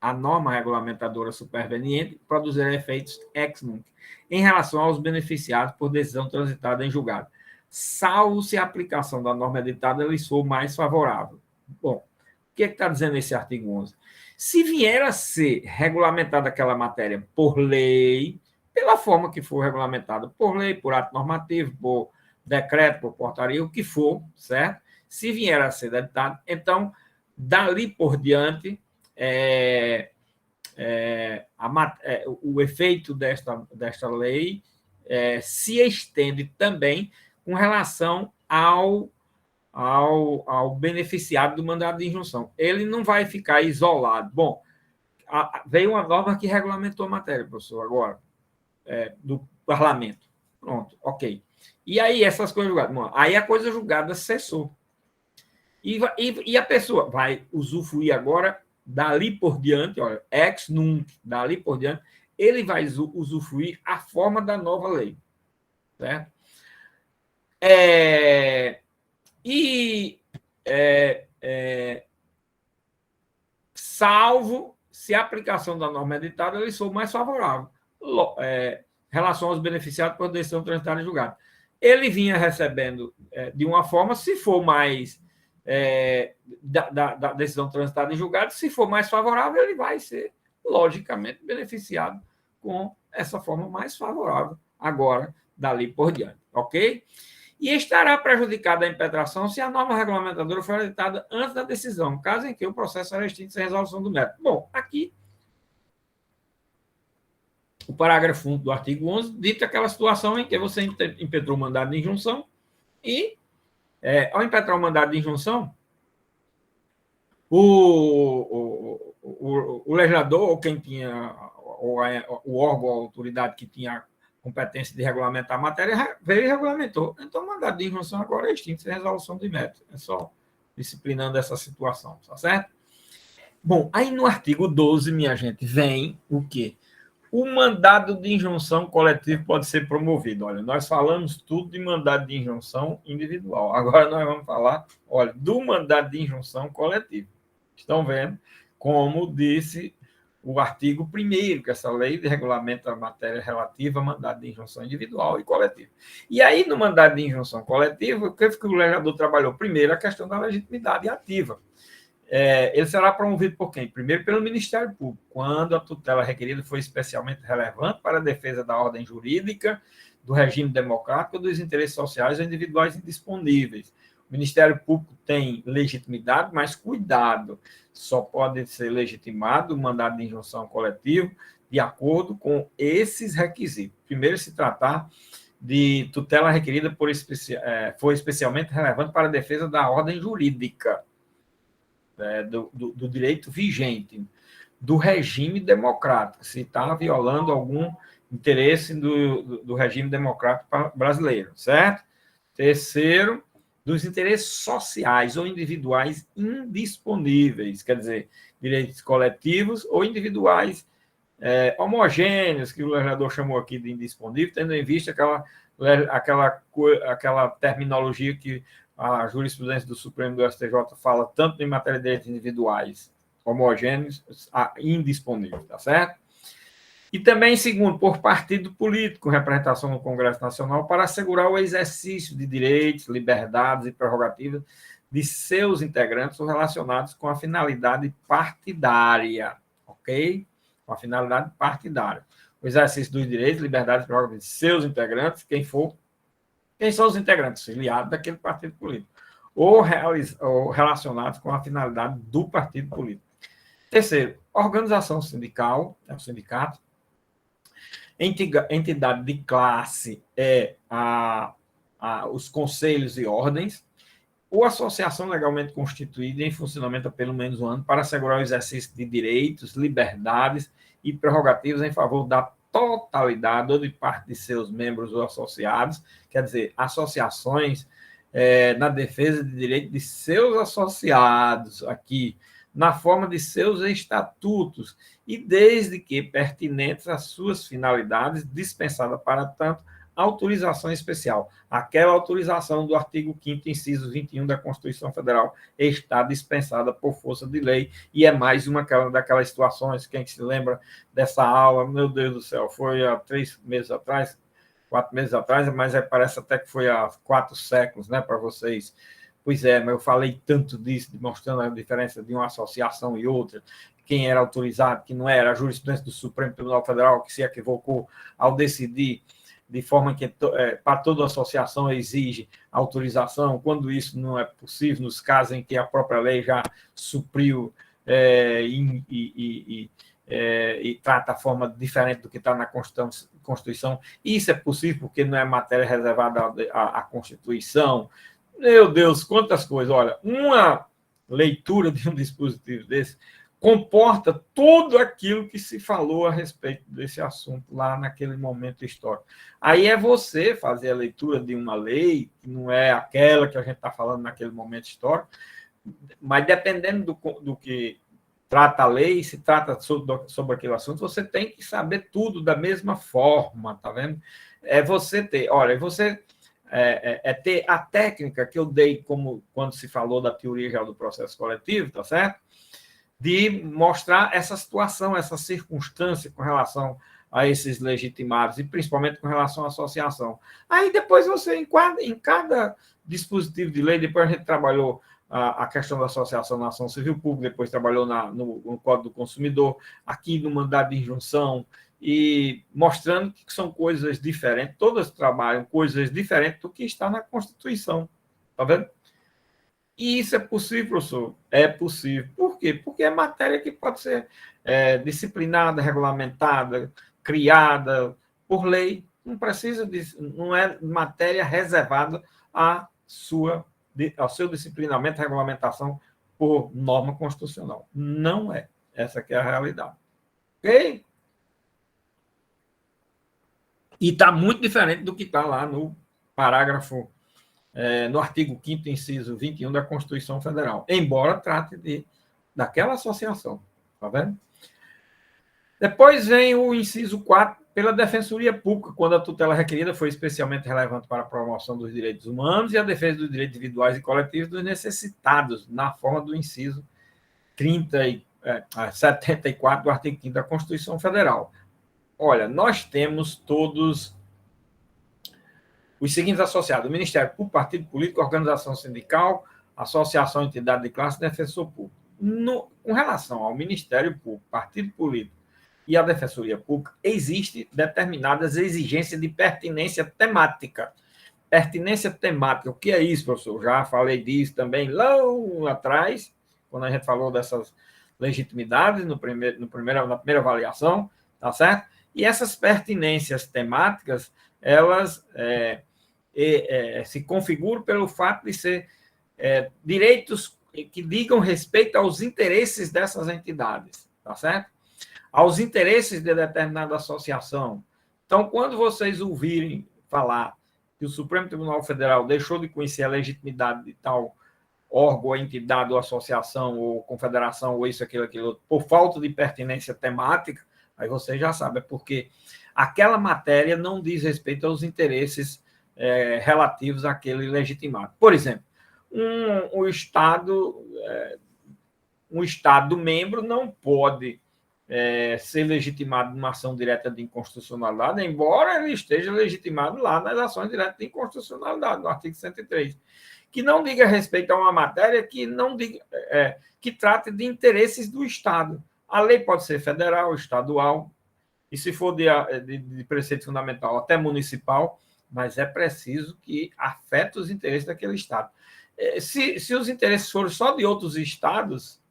A norma regulamentadora superveniente produzirá efeitos ex nunc em relação aos beneficiados por decisão transitada em julgado, salvo se a aplicação da norma editada lhes for mais favorável. Bom, o que está dizendo esse artigo 11? Se vier a ser regulamentada aquela matéria por lei, pela forma que for regulamentada, por lei, por ato normativo, por decreto, por portaria, o que for, certo? Se vier a ser editado, então, dali por diante, o efeito desta lei se estende também com relação ao beneficiado do mandado de injunção. Ele não vai ficar isolado. Bom, veio uma norma que regulamentou a matéria, professor, agora, do parlamento. Pronto, ok. E aí, essas coisas julgadas. Bom, aí a coisa julgada cessou. E a pessoa vai usufruir agora, dali por diante, olha, ex nunc, dali por diante, ele vai usufruir a forma da nova lei. Certo? Salvo se a aplicação da norma editada ele for mais favorável, em relação aos beneficiados por decisão transitada em julgado. Ele vinha recebendo de uma forma, se for mais da decisão transitada em julgado, se for mais favorável, ele vai ser, logicamente, beneficiado com essa forma mais favorável agora, dali por diante, ok? E estará prejudicada a impetração se a norma regulamentadora for editada antes da decisão, caso em que o processo era extinto sem resolução do mérito. Bom, aqui, o parágrafo 1 do artigo 11 dita aquela situação em que você impetrou o mandado de injunção e, ao impetrar o mandado de injunção, o legislador, ou quem tinha, o órgão, a autoridade que tinha competência de regulamentar a matéria, veio e regulamentou. Então, o mandado de injunção agora é extinto, sem resolução de mérito. É só disciplinando essa situação, tá certo? Bom, aí no artigo 12, minha gente, vem o quê? O mandado de injunção coletivo pode ser promovido. Olha, nós falamos tudo de mandado de injunção individual. Agora nós vamos falar, olha, do mandado de injunção coletivo. Estão vendo? Como disse o artigo 1º, que essa lei regulamenta a matéria relativa a mandado de injunção individual e coletivo. E aí, no mandado de injunção coletivo, o que o legislador trabalhou? Primeiro, a questão da legitimidade ativa. Ele será promovido por quem? Primeiro, pelo Ministério Público, quando a tutela requerida for especialmente relevante para a defesa da ordem jurídica, do regime democrático ou dos interesses sociais ou individuais indisponíveis. O Ministério Público tem legitimidade, mas cuidado, só pode ser legitimado o mandado de injunção coletivo de acordo com esses requisitos. Primeiro, se tratar de tutela requerida for especialmente relevante para a defesa da ordem jurídica, do direito vigente, do regime democrático, se está violando algum interesse do regime democrático brasileiro, certo? Terceiro, dos interesses sociais ou individuais indisponíveis, quer dizer, direitos coletivos ou individuais homogêneos, que o legislador chamou aqui de indisponível, tendo em vista aquela terminologia que a jurisprudência do Supremo do STJ fala tanto em matéria de direitos individuais homogêneos a indisponíveis, tá certo? E também, segundo, por partido político, representação no Congresso Nacional, para assegurar o exercício de direitos, liberdades e prerrogativas de seus integrantes relacionados com a finalidade partidária, ok? Com a finalidade partidária. O exercício dos direitos, liberdades e prerrogativas de seus integrantes, quem são os integrantes filiados daquele partido político, ou relacionados com a finalidade do partido político. Terceiro, organização sindical, é o sindicato. Entidade de classe é os conselhos e ordens, ou associação legalmente constituída em funcionamento há pelo menos um ano para assegurar o exercício de direitos, liberdades e prerrogativas em favor da totalidade ou de parte de seus membros ou associados, quer dizer, associações na defesa de direitos de seus associados aqui, na forma de seus estatutos, e desde que pertinentes às suas finalidades, dispensada para tanto autorização especial. Aquela autorização do artigo 5º, inciso 21 da Constituição Federal está dispensada por força de lei, e é mais uma daquelas situações, quem se lembra dessa aula, meu Deus do céu, foi há 3 meses atrás, 4 meses atrás, mas parece até que foi há 4 séculos, né, para vocês. Pois é, mas eu falei tanto disso, mostrando a diferença de uma associação e outra, quem era autorizado, que não era, a jurisprudência do Supremo Tribunal Federal, que se equivocou ao decidir de forma que para toda associação exige autorização, quando isso não é possível, nos casos em que a própria lei já supriu e trata a forma diferente do que está na Constituição. Isso é possível porque não é matéria reservada à Constituição. Meu Deus, quantas coisas. Olha, uma leitura de um dispositivo desse comporta tudo aquilo que se falou a respeito desse assunto lá naquele momento histórico. Aí é você fazer a leitura de uma lei, que não é aquela que a gente está falando naquele momento histórico, mas dependendo do que trata a lei, se trata sobre aquele assunto, você tem que saber tudo da mesma forma, tá vendo? É você ter, olha, você ter a técnica que eu dei como quando se falou da teoria geral do processo coletivo, tá certo? De mostrar essa situação, essa circunstância com relação a esses legitimados, e principalmente com relação à associação. Aí depois você, em cada dispositivo de lei, depois a gente trabalhou a questão da associação na ação civil pública, depois trabalhou no Código do Consumidor, aqui no mandado de injunção, e mostrando que são coisas diferentes, todas trabalham coisas diferentes do que está na Constituição. Está vendo? E isso é possível, professor? É possível. Por quê? Porque é matéria que pode ser disciplinada, regulamentada, criada por lei. Não precisa disso, não é matéria reservada ao seu disciplinamento, regulamentação por norma constitucional. Não é. Essa que é a realidade. Ok? E está muito diferente do que está lá no parágrafo no artigo 5º, inciso 21 da Constituição Federal, embora trate daquela associação. Está vendo? Depois vem o inciso 4, pela Defensoria Pública, quando a tutela requerida foi especialmente relevante para a promoção dos direitos humanos e a defesa dos direitos individuais e coletivos dos necessitados, na forma do inciso 74 do artigo 5º da Constituição Federal. Olha, nós temos todos os seguintes associados: o Ministério Público, Partido Político, Organização Sindical, Associação, Entidade de Classe, Defensor Público. Com relação ao Ministério Público, Partido Político e a Defensoria Pública, existe determinadas exigências de pertinência temática. Pertinência temática, o que é isso, professor? Eu já falei disso também lá atrás, quando a gente falou dessas legitimidades na primeira avaliação, tá certo? E essas pertinências temáticas, elas se configuram pelo fato de ser direitos que digam respeito aos interesses dessas entidades, tá certo? Aos interesses de determinada associação. Então, quando vocês ouvirem falar que o Supremo Tribunal Federal deixou de conhecer a legitimidade de tal órgão, ou entidade, ou associação, ou confederação, ou isso, aquilo, por falta de pertinência temática, aí vocês já sabem, é porque aquela matéria não diz respeito aos interesses relativos àquele legitimado. Por exemplo, um Estado membro não pode ser legitimado numa ação direta de inconstitucionalidade, embora ele esteja legitimado lá nas ações diretas de inconstitucionalidade, no artigo 103, que não diga respeito a uma matéria que trate de interesses do Estado. A lei pode ser federal, estadual, e se for de preceito fundamental, até municipal, mas é preciso que afete os interesses daquele Estado. Se os interesses forem só de outros estados,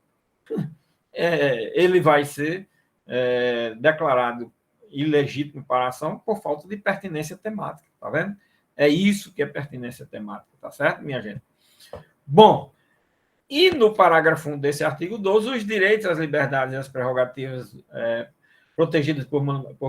ele vai ser declarado ilegítimo para a ação por falta de pertinência temática, tá vendo? É isso que é pertinência temática, tá certo, minha gente? Bom, e no parágrafo 1 desse artigo 12, os direitos, as liberdades e as prerrogativas protegidas por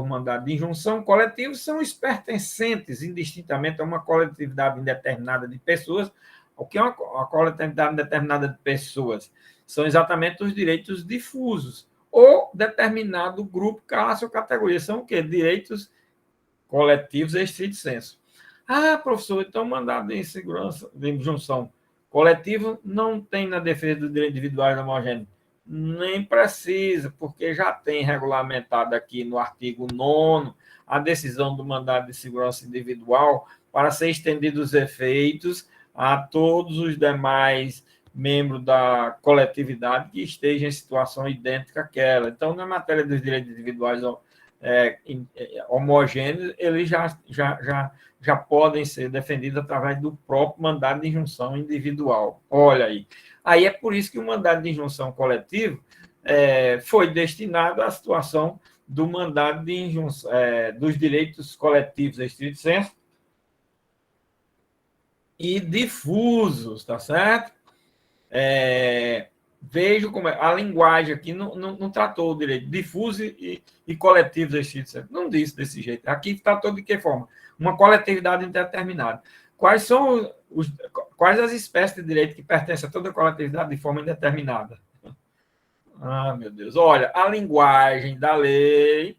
mandado de injunção coletivo são os pertencentes indistintamente a uma coletividade indeterminada de pessoas. O que é uma coletividade indeterminada de pessoas? São exatamente os direitos difusos, ou determinado grupo, classe ou categoria. São o quê? Direitos coletivos em estrito senso. Ah, professor, então mandado de segurança, de injunção coletivo não tem na defesa dos direitos individuais homogêneos. Nem precisa, porque já tem regulamentado aqui no artigo 9º a decisão do mandado de segurança individual para ser estendido os efeitos a todos os demais membros da coletividade que estejam em situação idêntica àquela. Então, na matéria dos direitos individuais homogêneos, eles já podem ser defendidos através do próprio mandado de injunção individual. Olha aí. Aí é por isso que o mandado de injunção coletivo foi destinado à situação do mandado de injunção, dos direitos coletivos em estrito senso e difusos, tá certo? Vejo como a linguagem aqui não tratou o direito difuso e coletivo em estrito senso. Não disse desse jeito. Aqui tratou de que forma? Uma coletividade indeterminada. Quais as espécies de direito que pertencem a toda a coletividade de forma indeterminada? Ah, meu Deus. Olha, a linguagem da lei,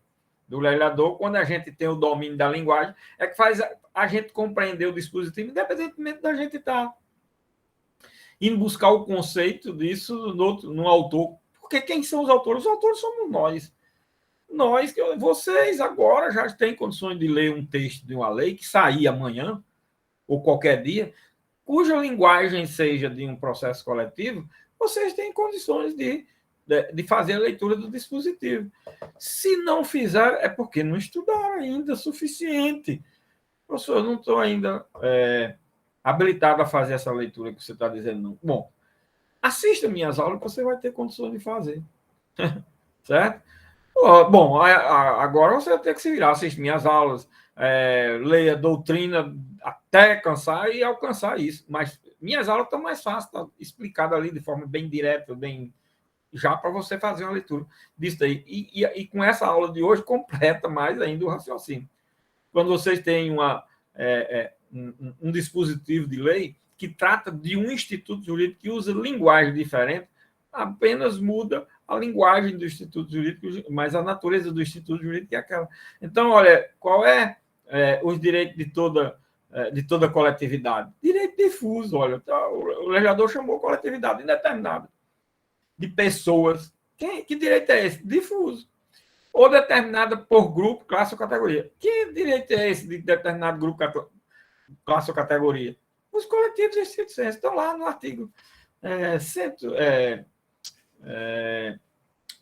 do legislador, quando a gente tem o domínio da linguagem, é que faz a gente compreender o dispositivo, independentemente da gente estar indo buscar o conceito disso no autor. Porque quem são os autores? Os autores somos nós. Vocês agora já têm condições de ler um texto de uma lei que sair amanhã, ou qualquer dia, cuja linguagem seja de um processo coletivo, vocês têm condições de fazer a leitura do dispositivo. Se não fizer, é porque não estudaram ainda o suficiente. Professor, eu não estou ainda habilitado a fazer essa leitura que você está dizendo, não. Bom, assista minhas aulas que você vai ter condições de fazer. Certo? Bom, agora você vai ter que se virar, assistir minhas aulas, leia doutrina até cansar e alcançar isso. Mas minhas aulas estão mais fáceis, está explicado ali de forma bem direta, bem já para você fazer uma leitura disso daí. E com essa aula de hoje, completa mais ainda o raciocínio. Quando vocês têm um dispositivo de lei que trata de um instituto jurídico que usa linguagem diferente, apenas muda a linguagem do Instituto Jurídico, mas a natureza do Instituto Jurídico é aquela. Então, olha, qual é os direitos de toda coletividade? Direito difuso, olha, o legislador chamou coletividade indeterminada de pessoas. Que direito é esse? Difuso. Ou determinada por grupo, classe ou categoria. Que direito é esse de determinado grupo, classe ou categoria? Os coletivos de estrito senso estão lá no artigo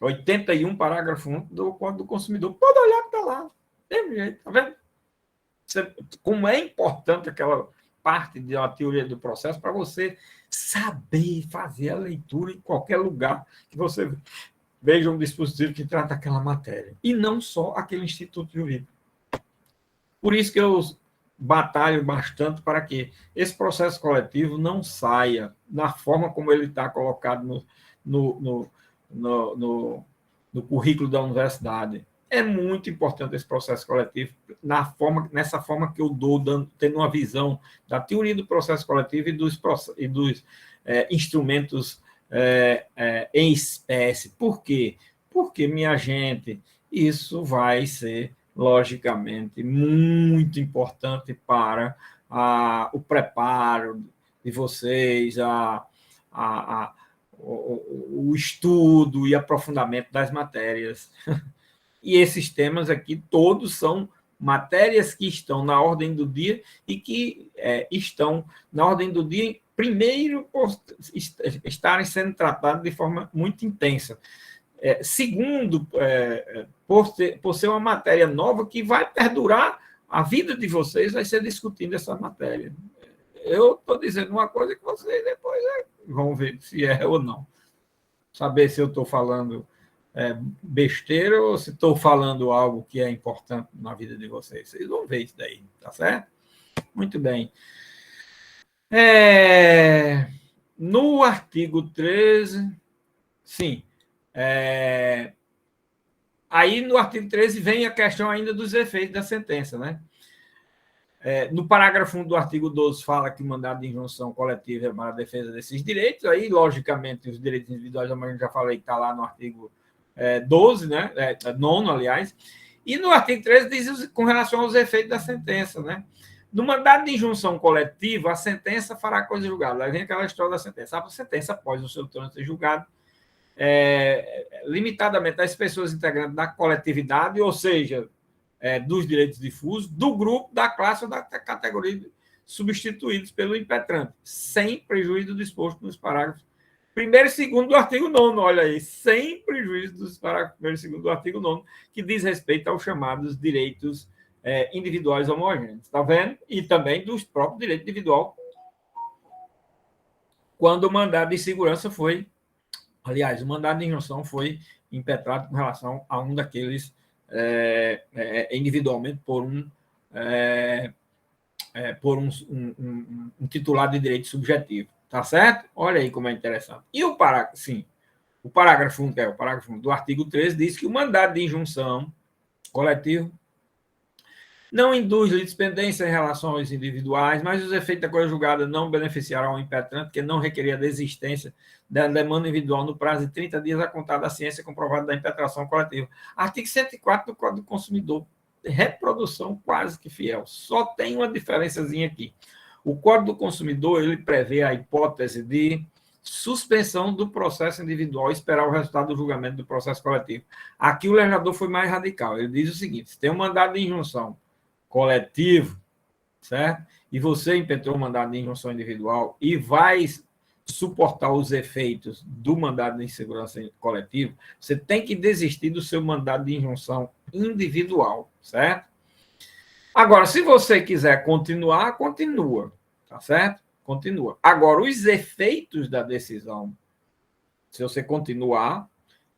81, parágrafo 1 do Código do Consumidor. Pode olhar que está lá. Tem jeito, tá vendo? Como é importante aquela parte da teoria do processo para você saber fazer a leitura em qualquer lugar que você veja um dispositivo que trata aquela matéria. E não só aquele instituto jurídico. Por isso que eu batalho bastante para que esse processo coletivo não saia da forma como ele está colocado no currículo da universidade. É muito importante esse processo coletivo, nessa forma que eu dou, tendo uma visão da teoria do processo coletivo e dos instrumentos em espécie. Por quê? Porque, minha gente, isso vai ser, logicamente, muito importante para o preparo de vocês, o estudo e aprofundamento das matérias. E esses temas aqui todos são matérias que estão na ordem do dia e que estão na ordem do dia, primeiro, por estarem sendo tratadas de forma muito intensa. Segundo, por ser uma matéria nova que vai perdurar, a vida de vocês vai ser discutindo essa matéria. Eu estou dizendo uma coisa que vocês depois vão ver se é ou não. Saber se eu estou falando besteira ou se estou falando algo que é importante na vida de vocês. Vocês vão ver isso daí, tá certo? Muito bem. No artigo 13, sim. Aí no artigo 13 vem a questão ainda dos efeitos da sentença, né? No parágrafo 1 do artigo 12 fala que o mandado de injunção coletiva é para a defesa desses direitos. Aí, logicamente, os direitos individuais, eu já falei que está lá no artigo 12, né? 9, aliás. E no artigo 13 diz com relação aos efeitos da sentença, né? No mandado de injunção coletiva, a sentença fará coisa julgada. Aí vem aquela história da sentença. A sentença, após o seu trânsito ser julgado, limitadamente às pessoas integrantes da coletividade, ou seja, dos direitos difusos, do grupo, da classe ou da categoria substituídos pelo impetrante, sem prejuízo do disposto nos parágrafos 1º e 2º do artigo 9º, olha aí, sem prejuízo dos parágrafos 1º e 2º do artigo 9º, que diz respeito aos chamados direitos individuais homogêneos, está vendo? E também dos próprios direitos individuais, quando o mandado de segurança foi, aliás, o mandado de injunção foi impetrado com relação a um daqueles individualmente por um titular de direito subjetivo. Tá certo? Olha aí como é interessante. E o parágrafo 1, o parágrafo 1 do artigo 13, diz que o mandado de injunção coletivo não induz litispendência em relação aos individuais, mas os efeitos da coisa julgada não beneficiarão o impetrante, que não requeria a desistência da demanda individual no prazo de 30 dias a contar da ciência comprovada da impetração coletiva. Artigo 104 do Código do Consumidor. Reprodução quase que fiel. Só tem uma diferençazinha aqui. O Código do Consumidor ele prevê a hipótese de suspensão do processo individual e esperar o resultado do julgamento do processo coletivo. Aqui o legislador foi mais radical. Ele diz o seguinte: se tem um mandado de injunção coletivo, certo? E você impetrou um mandado de injunção individual e vai suportar os efeitos do mandado de insegurança coletivo, você tem que desistir do seu mandado de injunção individual, certo? Agora, se você quiser continuar, continua, tá certo? Continua. Agora, os efeitos da decisão, se você continuar,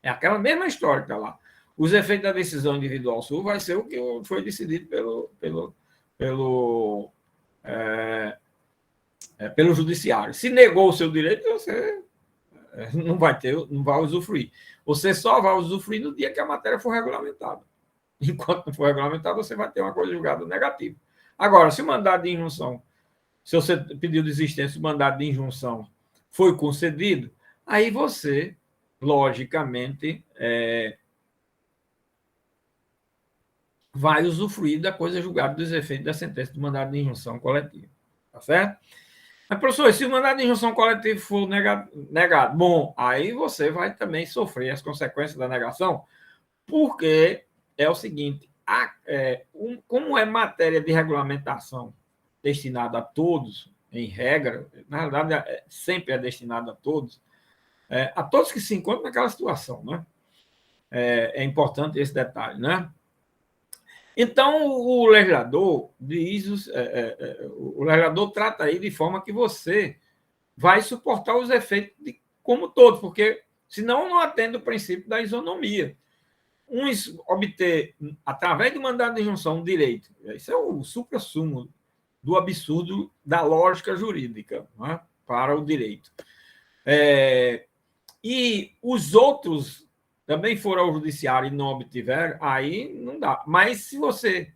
é aquela mesma história que está lá. Os efeitos da decisão individual sua vai ser o que foi decidido pelo judiciário. Se negou o seu direito, você não vai usufruir. Você só vai usufruir no dia que a matéria for regulamentada. Enquanto não for regulamentada, você vai ter uma coisa julgada negativa. Agora, se o mandado de injunção, se você pediu desistência, o mandado de injunção foi concedido, aí você logicamente, vai usufruir da coisa julgada dos efeitos da sentença do mandado de injunção coletiva. Tá certo? Mas, professor, se o mandado de injunção coletiva for negado, bom, aí você vai também sofrer as consequências da negação, porque é o seguinte, como é matéria de regulamentação destinada a todos, em regra, na verdade, sempre é destinada a todos que se encontram naquela situação, né? É importante esse detalhe, né? Então, o legislador o legislador trata aí de forma que você vai suportar os efeitos como todos, porque senão não atende o princípio da isonomia. Uns obter, através do mandado de injunção, um direito. Isso é o suprassumo do absurdo da lógica jurídica, né, para o direito. E os outros também foram ao judiciário e não obtiveram, aí não dá. Mas se você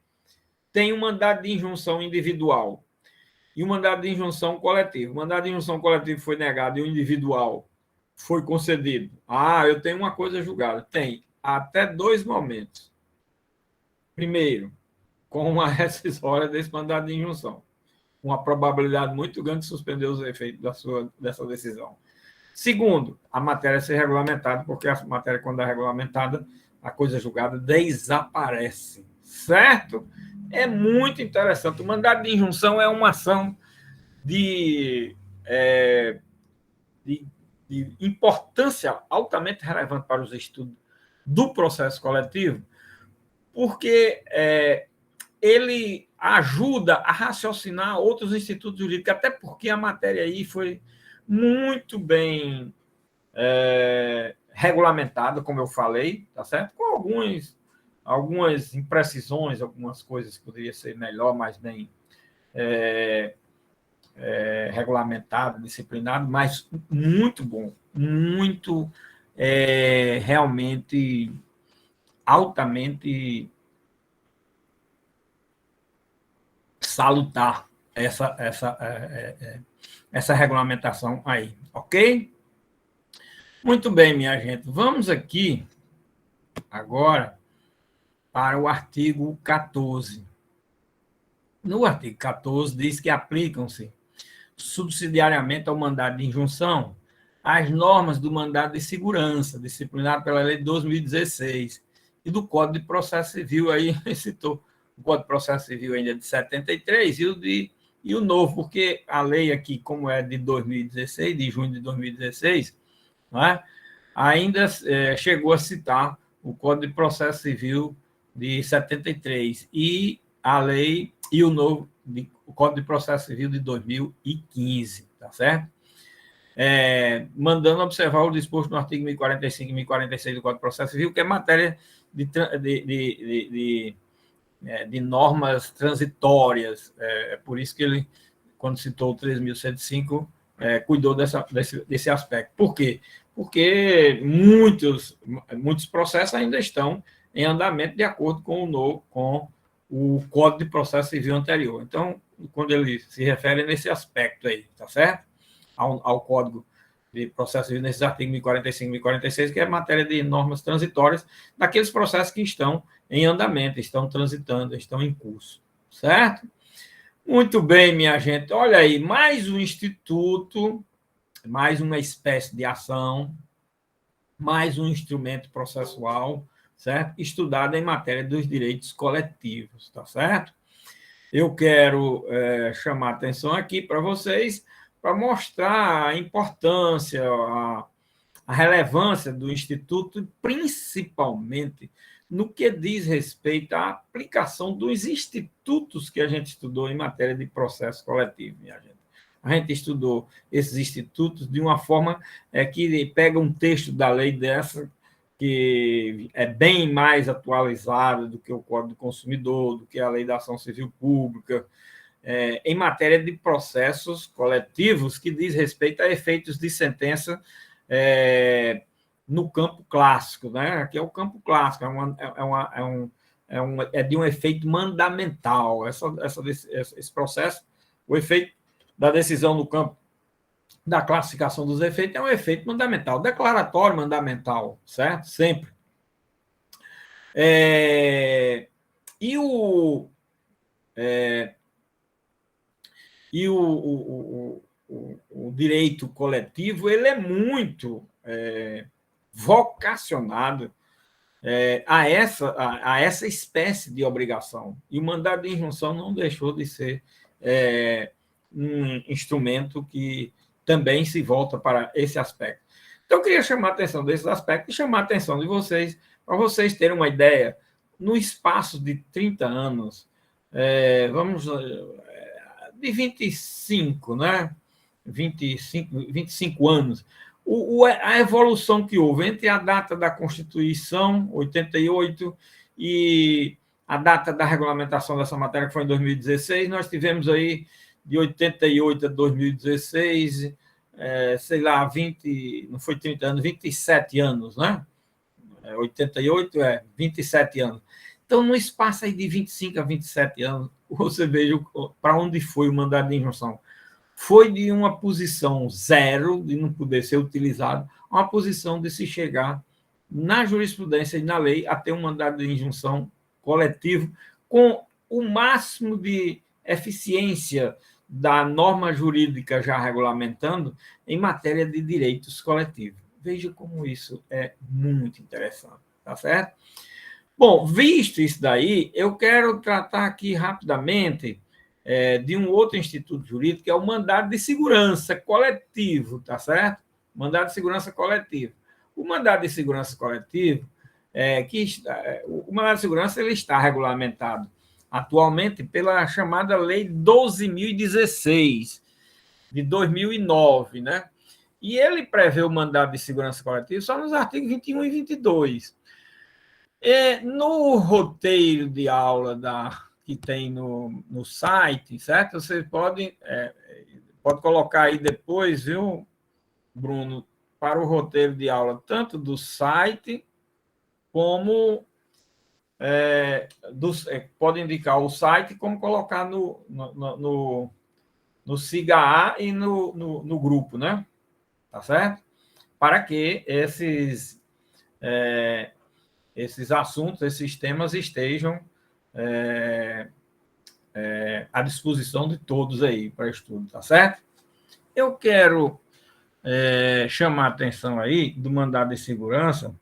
tem um mandado de injunção individual e um mandado de injunção coletivo, o mandado de injunção coletivo foi negado e o individual foi concedido. Eu tenho uma coisa julgada. Tem até 2 momentos. Primeiro, com uma rescisória desse mandado de injunção, uma probabilidade muito grande de suspender os efeitos dessa decisão. Segundo, a matéria ser regulamentada, porque a matéria, quando é regulamentada, a coisa julgada desaparece. Certo? É muito interessante. O mandado de injunção é uma ação de importância altamente relevante para os estudos do processo coletivo, porque ele ajuda a raciocinar outros institutos jurídicos, até porque a matéria aí foi muito bem regulamentada, como eu falei, tá certo? Com algumas imprecisões, algumas coisas que poderiam ser melhor, mais bem regulamentado, disciplinado, mas muito bom, muito realmente altamente salutar essa regulamentação aí, ok? Muito bem, minha gente. Vamos aqui agora para o artigo 14. No artigo 14 diz que aplicam-se subsidiariamente ao mandado de injunção as normas do mandado de segurança, disciplinado pela lei de 2016, e do Código de Processo Civil, aí citou o Código de Processo Civil ainda de 73, e o novo, porque a lei aqui, como é de 2016, de junho de 2016, não é? Ainda chegou a citar o Código de Processo Civil de 73 e a lei e o novo o Código de Processo Civil de 2015, tá certo? Mandando observar o disposto no artigo 1045 e 1046 do Código de Processo Civil, que é matéria de normas transitórias. Por isso que ele, quando citou o 3.105, cuidou desse aspecto. Por quê? Porque muitos processos ainda estão em andamento de acordo com o Código de Processo Civil anterior. Então, quando ele se refere nesse aspecto aí, tá certo? Ao Código de Processo Civil, nesses artigos 1045 e 1046, que é matéria de normas transitórias daqueles processos que estão em andamento, estão transitando, estão em curso, certo? Muito bem, minha gente. Olha aí, mais um instituto, mais uma espécie de ação, mais um instrumento processual, certo? Estudado em matéria dos direitos coletivos, tá certo? Eu quero chamar a atenção aqui para vocês para mostrar a importância, a relevância do Instituto, principalmente no que diz respeito à aplicação dos institutos que a gente estudou em matéria de processo coletivo, minha gente. A gente estudou esses institutos de uma forma que pega um texto da lei dessa, que é bem mais atualizado do que o Código do Consumidor, do que a Lei da Ação Civil Pública, em matéria de processos coletivos que diz respeito a efeitos de sentença no campo clássico, né? Aqui é o campo clássico, é de um efeito mandamental. Esse processo, o efeito da decisão no campo da classificação dos efeitos é um efeito mandamental, declaratório mandamental, certo? Sempre. E o, e o direito coletivo ele é muito vocacionado a essa espécie de obrigação. E o mandado de injunção não deixou de ser um instrumento que também se volta para esse aspecto. Então, eu queria chamar a atenção desses aspectos e chamar a atenção de vocês, para vocês terem uma ideia, no espaço de 30 anos, de 25, né? 25 anos, a evolução que houve entre a data da Constituição, 88, e a data da regulamentação dessa matéria, que foi em 2016, nós tivemos aí, de 88 a 2016, sei lá, 20, não foi 30 anos, 27 anos, né? 88 27 anos. Então, no espaço aí de 25 a 27 anos, você veja para onde foi o mandado de injunção. Foi de uma posição zero, de não poder ser utilizado, a uma posição de se chegar na jurisprudência e na lei a ter um mandado de injunção coletivo com o máximo de eficiência da norma jurídica já regulamentando em matéria de direitos coletivos. Veja como isso é muito interessante, tá certo? Bom, visto isso daí, eu quero tratar aqui rapidamente de um outro instituto jurídico, que é o mandado de segurança coletivo, tá certo? Mandado de segurança coletivo. O mandado de segurança coletivo, o mandado de segurança ele está regulamentado atualmente pela chamada Lei 12.016, de 2009, né? E ele prevê o mandado de segurança coletivo só nos artigos 21 e 22. No roteiro de aula que tem no site, certo? Você pode colocar aí depois, viu, Bruno, para o roteiro de aula, tanto do site, como pode indicar o site, como colocar no SIGA e no grupo, né? Tá certo? Para que esses assuntos, esses temas estejam à disposição de todos aí para estudo, tá certo? Eu quero chamar a atenção aí do mandado de segurança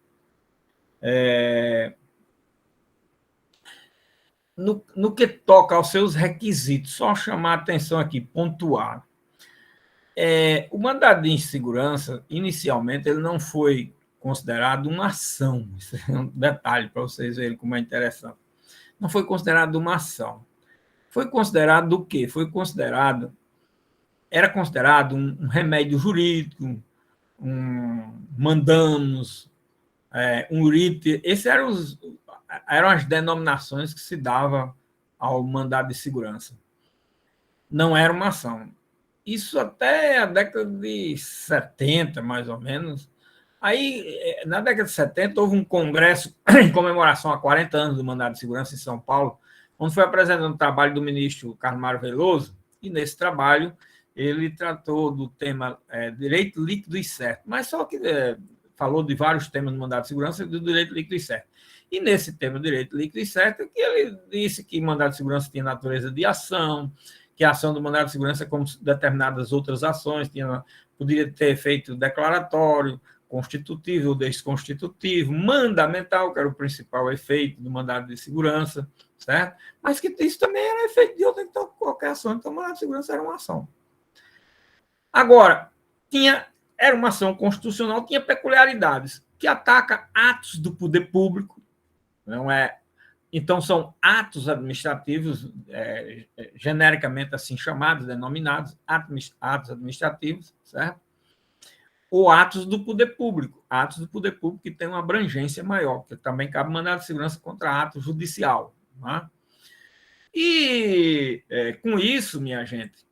no que toca aos seus requisitos, só chamar a atenção aqui, pontuar. O mandado de segurança, inicialmente, ele não foi considerado uma ação. Isso é um detalhe para vocês verem como é interessante. Não foi considerado uma ação. Foi considerado o quê? Era considerado um remédio jurídico, um mandamus, um RIT. Essas eram as denominações que se davam ao mandado de segurança. Não era uma ação. Isso até a década de 70, mais ou menos. Aí, na década de 70, houve um congresso em comemoração a 40 anos do mandado de segurança em São Paulo, onde foi apresentado o trabalho do ministro Carlos Mário Veloso, e nesse trabalho ele tratou do tema direito líquido e certo, mas só que falou de vários temas do mandado de segurança e do direito líquido e certo. E nesse tema direito líquido e certo, que ele disse que mandado de segurança tinha natureza de ação, que a ação do mandado de segurança, como determinadas outras ações, poderia ter efeito declaratório, constitutivo ou desconstitutivo, mandamental, que era o principal efeito do mandado de segurança, certo? Mas que isso também era efeito de outra qualquer ação, então o mandado de segurança era uma ação. Agora, era uma ação constitucional, tinha peculiaridades, que ataca atos do poder público, não é? Então, são atos administrativos, genericamente assim chamados, denominados, atos administrativos, certo? Ou atos do poder público que tem uma abrangência maior, porque também cabe mandado de segurança contra ato judicial. Né? E, com isso, minha gente,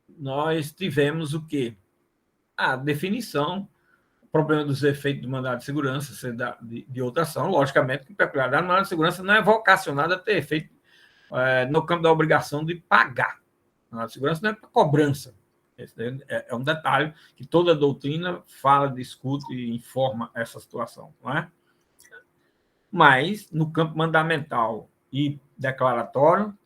nós tivemos o quê? A definição, o problema dos efeitos do mandado de segurança ser de outra ação, logicamente, que a peculiaridade do mandado de segurança não é vocacionada a ter efeito no campo da obrigação de pagar. O mandado de segurança não é para cobrança, Esse é um detalhe que toda doutrina fala, discute e informa essa situação, não é? Mas, no campo mandamental e declaratório,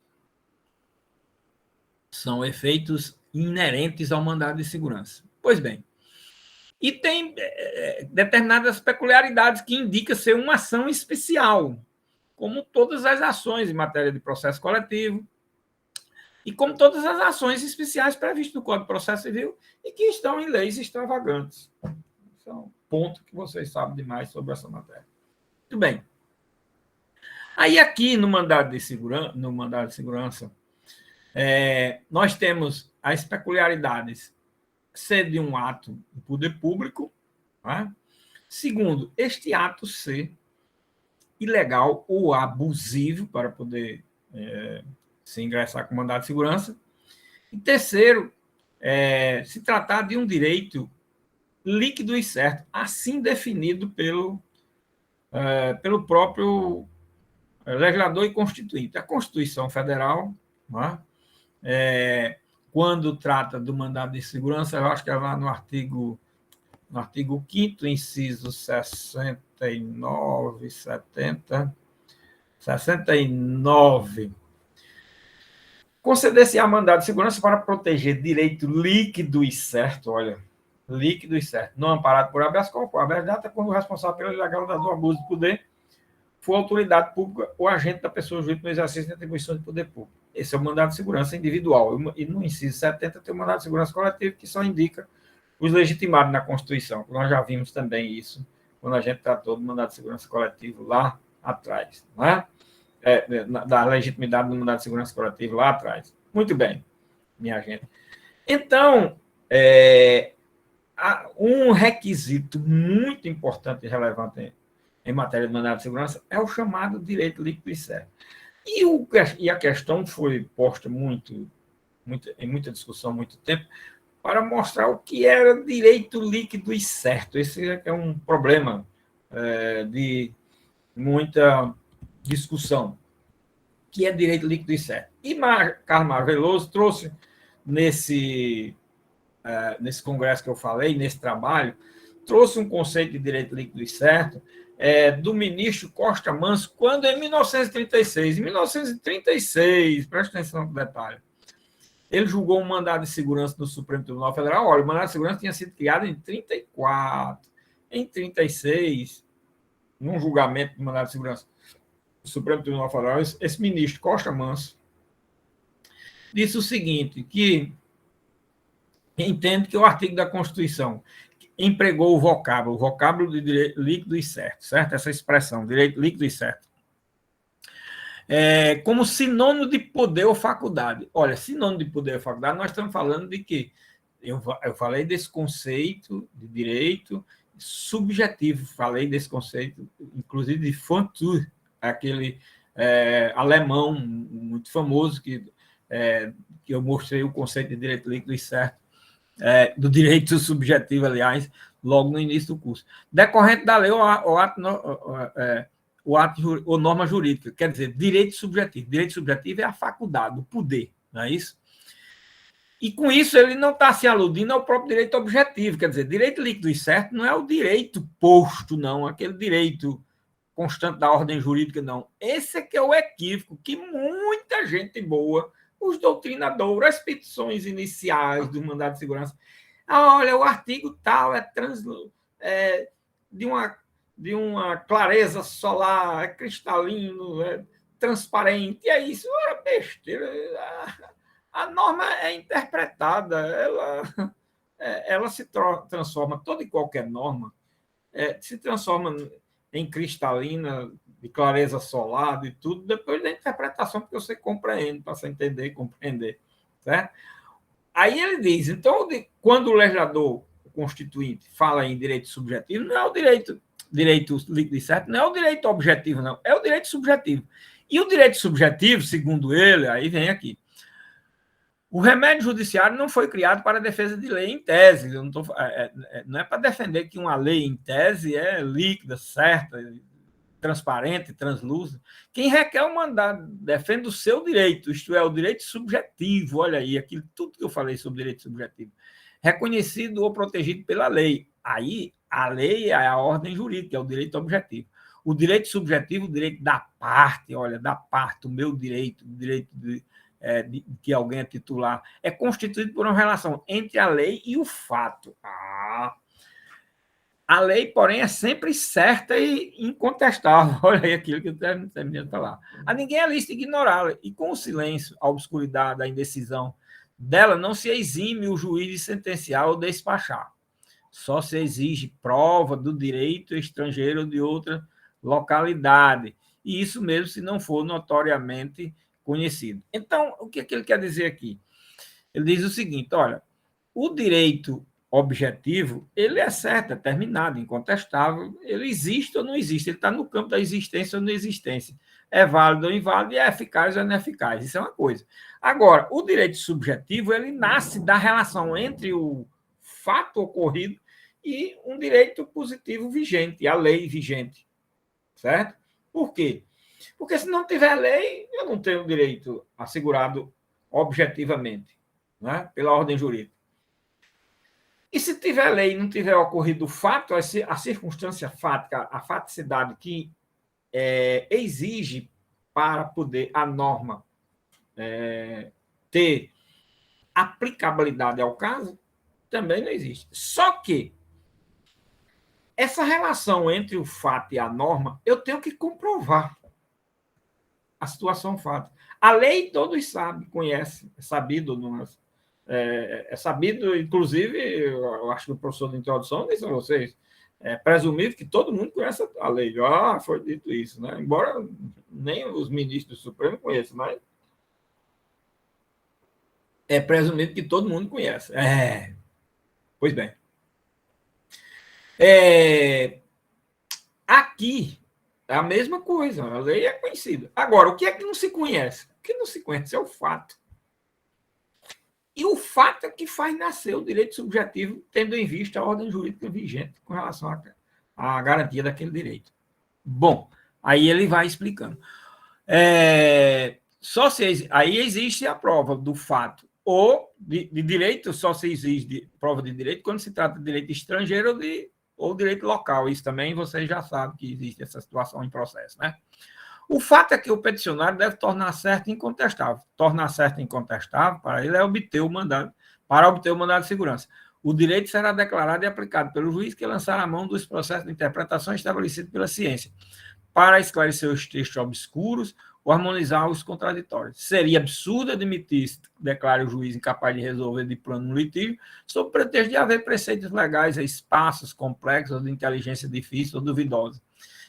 são efeitos inerentes ao mandado de segurança. Pois bem, e tem determinadas peculiaridades que indicam ser uma ação especial, como todas as ações em matéria de processo coletivo, e como todas as ações especiais previstas no Código de Processo Civil e que estão em leis extravagantes. Esse é um ponto que vocês sabem demais sobre essa matéria. Muito bem. Aí aqui no mandado de segurança, nós temos as peculiaridades ser de um ato do poder público, né? Segundo, este ato ser ilegal ou abusivo para poder se ingressar com mandado de segurança. E terceiro, se tratar de um direito líquido e certo, assim definido pelo próprio legislador e constituinte. A Constituição Federal, né? Quando trata do mandado de segurança, eu acho que é lá no artigo 5º, inciso 69, 69, conceder-se-á mandado de segurança para proteger direito líquido e certo, olha, líquido e certo, não amparado por habeas corpus, habeas data, quando o responsável pela ilegalidade do abuso de poder for autoridade pública ou agente da pessoa jurídica no exercício de atribuição de poder público. Esse é o mandado de segurança individual. E no inciso 70 tem o mandado de segurança coletivo, que só indica os legitimados na Constituição. Nós já vimos também isso quando a gente tratou do mandado de segurança coletivo lá atrás, né? Da legitimidade do mandado de segurança coletivo lá atrás. Muito bem, minha gente. Então, um requisito muito importante e relevante em matéria de mandado de segurança é o chamado direito líquido e certo. E a questão foi posta em muita discussão, muito tempo, para mostrar o que era direito líquido e certo. Esse é um problema de muita discussão, que é direito líquido e certo. E Carlos Mário Veloso trouxe nesse congresso que eu falei, nesse trabalho, trouxe um conceito de direito líquido e certo do ministro Costa Manso, quando em 1936. Em 1936, presta atenção no detalhe, ele julgou um mandado de segurança no Supremo Tribunal Federal. Olha, o mandado de segurança tinha sido criado em 34. Em 36, num julgamento do mandado de segurança do Supremo Tribunal Federal, esse ministro Costa Manso disse o seguinte, que entende que o artigo da Constituição empregou o vocábulo de direito líquido e certo? Essa expressão, direito líquido e certo. Como sinônimo de poder ou faculdade. Olha, sinônimo de poder ou faculdade, nós estamos falando de quê? Eu falei desse conceito de direito subjetivo, falei desse conceito, inclusive de Fontour, aquele alemão muito famoso que eu mostrei o conceito de direito líquido e certo, do direito subjetivo, aliás, logo no início do curso. Decorrente da lei ou norma jurídica, quer dizer, direito subjetivo. Direito subjetivo é a faculdade, o poder, não é isso? E com isso ele não está se aludindo ao próprio direito objetivo, quer dizer, direito líquido e certo não é o direito posto, não, aquele direito constante da ordem jurídica, não. Esse é que é o equívoco que muita gente boa, os doutrinadores, as petições iniciais do mandado de segurança, olha, o artigo tal é de uma clareza solar, é cristalino, é transparente, e é isso, é besteira. A norma é interpretada, ela se transforma, toda e qualquer norma se transforma em cristalina, de clareza solar, de tudo, depois da interpretação, porque você compreende, para você entender e compreender. Certo? Aí ele diz, então, quando o legislador constituinte fala em direito subjetivo, não é o direito líquido e certo, não é o direito objetivo, não, é o direito subjetivo. E o direito subjetivo, segundo ele, aí vem aqui, o remédio judiciário não foi criado para a defesa de lei em tese, não é para defender que uma lei em tese é líquida, certa, transparente, translúcido. Quem requer o mandado defende o seu direito, isto é, o direito subjetivo. Olha aí, aquilo tudo que eu falei sobre direito subjetivo. Reconhecido ou protegido pela lei. Aí, a lei é a ordem jurídica, é o direito objetivo. O direito subjetivo, o direito da parte, olha, da parte, o meu direito, o direito de que alguém é titular, é constituído por uma relação entre a lei e o fato. A lei, porém, é sempre certa e incontestável. Olha aí aquilo que eu terminei de falar. A ninguém é lícito ignorá-la. E com o silêncio, a obscuridade, a indecisão dela, não se exime o juiz de sentenciar ou despachar. Só se exige prova do direito estrangeiro ou de outra localidade. E isso mesmo se não for notoriamente conhecido. Então, o que é que ele quer dizer aqui? Ele diz o seguinte, olha, o direito objetivo, ele é certo, é determinado, incontestável, ele existe ou não existe, ele está no campo da existência ou não existência. É válido ou inválido, e é eficaz ou ineficaz, isso é uma coisa. Agora, o direito subjetivo, ele nasce da relação entre o fato ocorrido e um direito positivo vigente, a lei vigente, certo? Por quê? Porque se não tiver lei, eu não tenho direito assegurado objetivamente, né? Pela ordem jurídica. E se tiver lei e não tiver ocorrido o fato, a circunstância fática, a faticidade que exige para poder a norma ter aplicabilidade ao caso, também não existe. Só que essa relação entre o fato e a norma, eu tenho que comprovar a situação fática. A lei todos sabem, conhecem, é sabido, é sabido, inclusive, eu acho que o professor de introdução disse a vocês, é presumível que todo mundo conhece a lei. Foi dito isso, né? Embora nem os ministros do Supremo conheçam, mas é presumível que todo mundo conhece. Pois bem. Aqui é a mesma coisa, a lei é conhecida. Agora, o que é que não se conhece? O que não se conhece é o fato. E o fato é que faz nascer o direito subjetivo, tendo em vista a ordem jurídica vigente com relação à garantia daquele direito. Bom, aí ele vai explicando. Aí existe a prova do fato, ou de direito, só se exige prova de direito quando se trata de direito estrangeiro ou direito local. Isso também vocês já sabem que existe essa situação em processo, né? O fato é que o peticionário deve tornar certo e incontestável. Tornar certo e incontestável para ele é obter o mandado de segurança. O direito será declarado e aplicado pelo juiz que lançar a mão dos processos de interpretação estabelecidos pela ciência, para esclarecer os textos obscuros ou harmonizar os contraditórios. Seria absurdo admitir, declara o juiz incapaz de resolver de plano no litígio, sob pretexto de haver preceitos legais a espaços complexos ou de inteligência difícil ou duvidosa.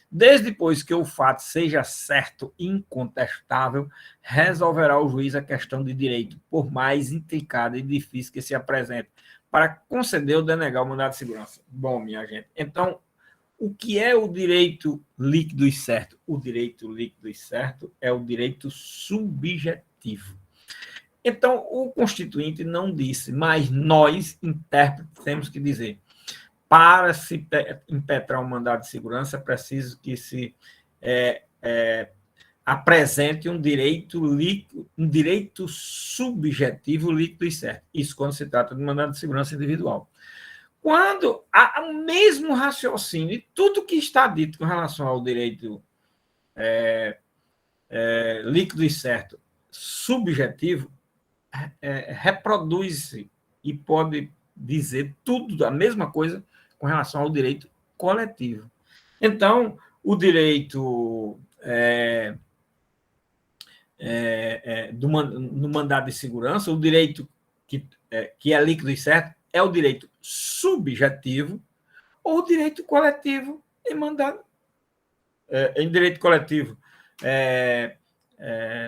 Desde depois que o fato seja certo e incontestável, resolverá o juiz a questão de direito, por mais intricada e difícil que se apresente, para conceder ou denegar o mandado de segurança. Bom, minha gente, então, o que é o direito líquido e certo? O direito líquido e certo é o direito subjetivo. Então, o Constituinte não disse, mas nós, intérpretes, temos que dizer. Para se impetrar um mandado de segurança, é preciso que se apresente um direito líquido, um direito subjetivo líquido e certo. Isso quando se trata de um mandado de segurança individual. Quando há o mesmo raciocínio e tudo que está dito com relação ao direito líquido e certo subjetivo, reproduz-se e pode dizer tudo a mesma coisa com relação ao direito coletivo. Então, o direito no mandado de segurança, o direito que é líquido e certo, é o direito subjetivo ou o direito coletivo em mandado. Em direito coletivo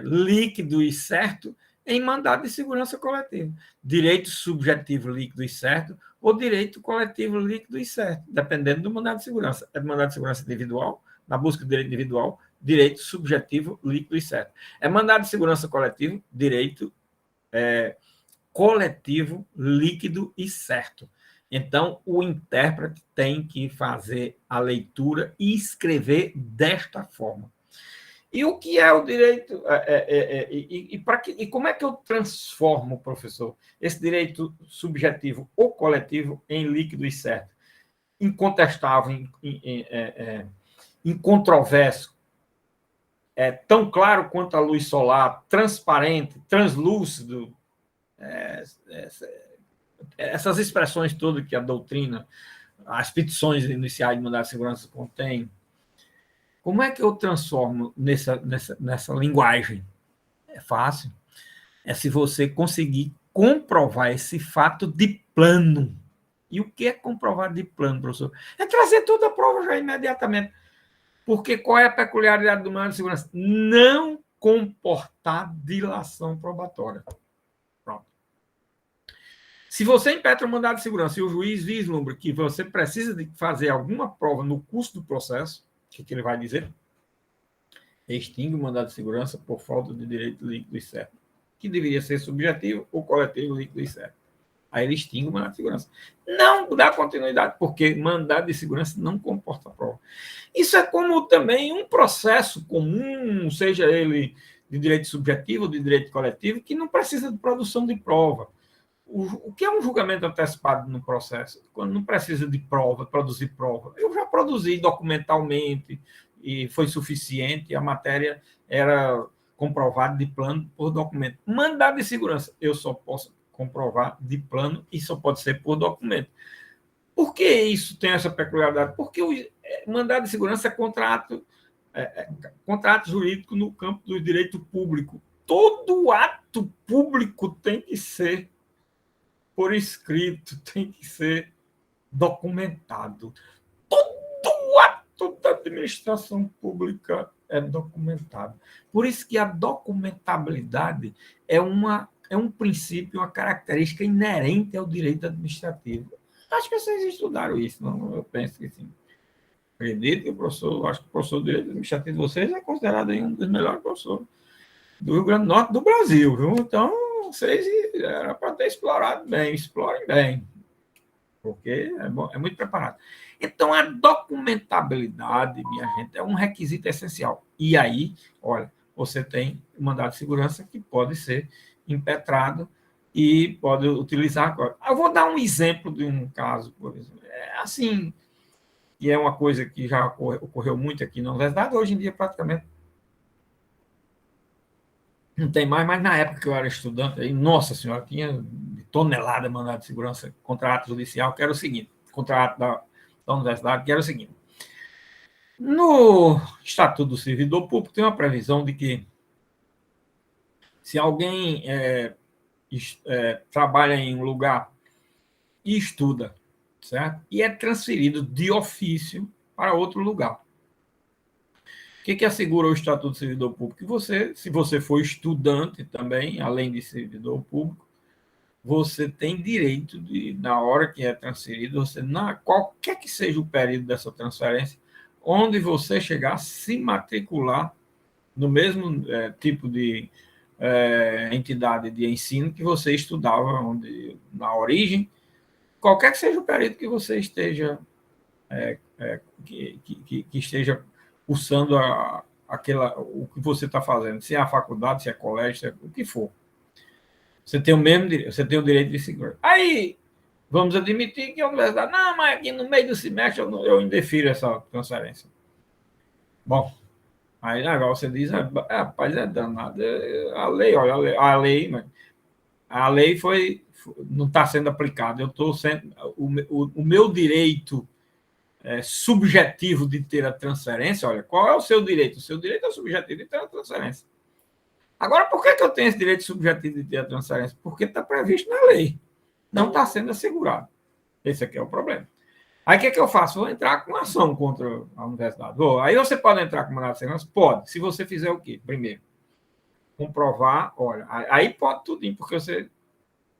líquido e certo em mandado de segurança coletivo. Direito subjetivo líquido e certo ou direito coletivo líquido e certo, dependendo do mandado de segurança. É mandado de segurança individual, na busca do direito individual, direito subjetivo líquido e certo. É mandado de segurança coletivo, direito coletivo líquido e certo. Então, o intérprete tem que fazer a leitura e escrever desta forma. E o que é o direito? E como é que eu transformo, professor, esse direito subjetivo ou coletivo em líquido e certo? Incontestável, incontroverso, tão claro quanto a luz solar, transparente, translúcido, essas expressões todas que a doutrina, as petições iniciais de mandado de segurança contêm. Como é que eu transformo nessa linguagem? É fácil. É se você conseguir comprovar esse fato de plano. E o que é comprovar de plano, professor? É trazer toda a prova já imediatamente. Porque qual é a peculiaridade do mandado de segurança? Não comportar dilação probatória. Pronto. Se você impetra um mandado de segurança e o juiz vislumbra que você precisa de fazer alguma prova no curso do processo, o que ele vai dizer? Extingue o mandado de segurança por falta de direito líquido e certo, que deveria ser subjetivo ou coletivo líquido e certo. Aí ele extingue o mandado de segurança. Não dá continuidade, porque mandado de segurança não comporta prova. Isso é como também um processo comum, seja ele de direito subjetivo ou de direito coletivo, que não precisa de produção de prova. O que é um julgamento antecipado no processo? Quando não precisa de prova, produzir prova. Eu já produzi documentalmente e foi suficiente, a matéria era comprovada de plano por documento. Mandado de segurança, eu só posso comprovar de plano e só pode ser por documento. Por que isso tem essa peculiaridade? Porque o mandado de segurança é contrato jurídico no campo do direito público. Todo ato público tem que ser por escrito, tem que ser documentado. Todo ato da administração pública é documentado. Por isso que a documentabilidade é um princípio, uma característica inerente ao direito administrativo. Acho que vocês estudaram isso, não? Eu penso que sim. Acredito que acho que o professor de direito administrativo de vocês é considerado um dos melhores professores do Rio Grande do Norte do Brasil, viu? Então, vocês era para ter explorado bem, explorem bem, porque é muito preparado. Então, a documentabilidade, minha gente, é um requisito essencial. E aí, olha, você tem o mandado de segurança que pode ser impetrado e pode utilizar agora. Eu vou dar um exemplo de um caso, por exemplo. Assim, e é uma coisa que já ocorreu muito aqui na universidade, hoje em dia praticamente não tem mais, mas na época que eu era estudante, aí, nossa senhora, tinha tonelada de mandado de segurança contra ato judicial, que era o seguinte, contra ato da universidade, que era o seguinte. No Estatuto do Servidor Público tem uma previsão de que se alguém trabalha em um lugar e estuda, certo? E é transferido de ofício para outro lugar. O que assegura o Estatuto do Servidor Público? Que você, se você for estudante também, além de servidor público, você tem direito de, na hora que é transferido, você, qualquer que seja o período dessa transferência, onde você chegar, se matricular no mesmo tipo de entidade de ensino que você estudava na origem, qualquer que seja o período que você esteja que esteja cursando o que você está fazendo, se é a faculdade, se é colégio, se é o que for. Você tem o mesmo direito, você tem o direito de segurança. Aí, vamos admitir que a universidade, não, mas aqui no meio do semestre eu indefiro essa transferência. Bom, aí agora você diz, rapaz, é danado. A lei, olha, a lei não está sendo aplicada. Eu estou sendo. O meu direito subjetivo de ter a transferência, olha, qual é o seu direito? O seu direito é subjetivo de ter a transferência. Agora, por que eu tenho esse direito subjetivo de ter a transferência? Porque está previsto na lei. Não está sendo assegurado. Esse aqui é o problema. Aí o que eu faço? Vou entrar com ação contra a universidade. Aí você pode entrar com mandado de segurança? Pode. Se você fizer o quê? Primeiro, comprovar, olha, aí pode tudo, porque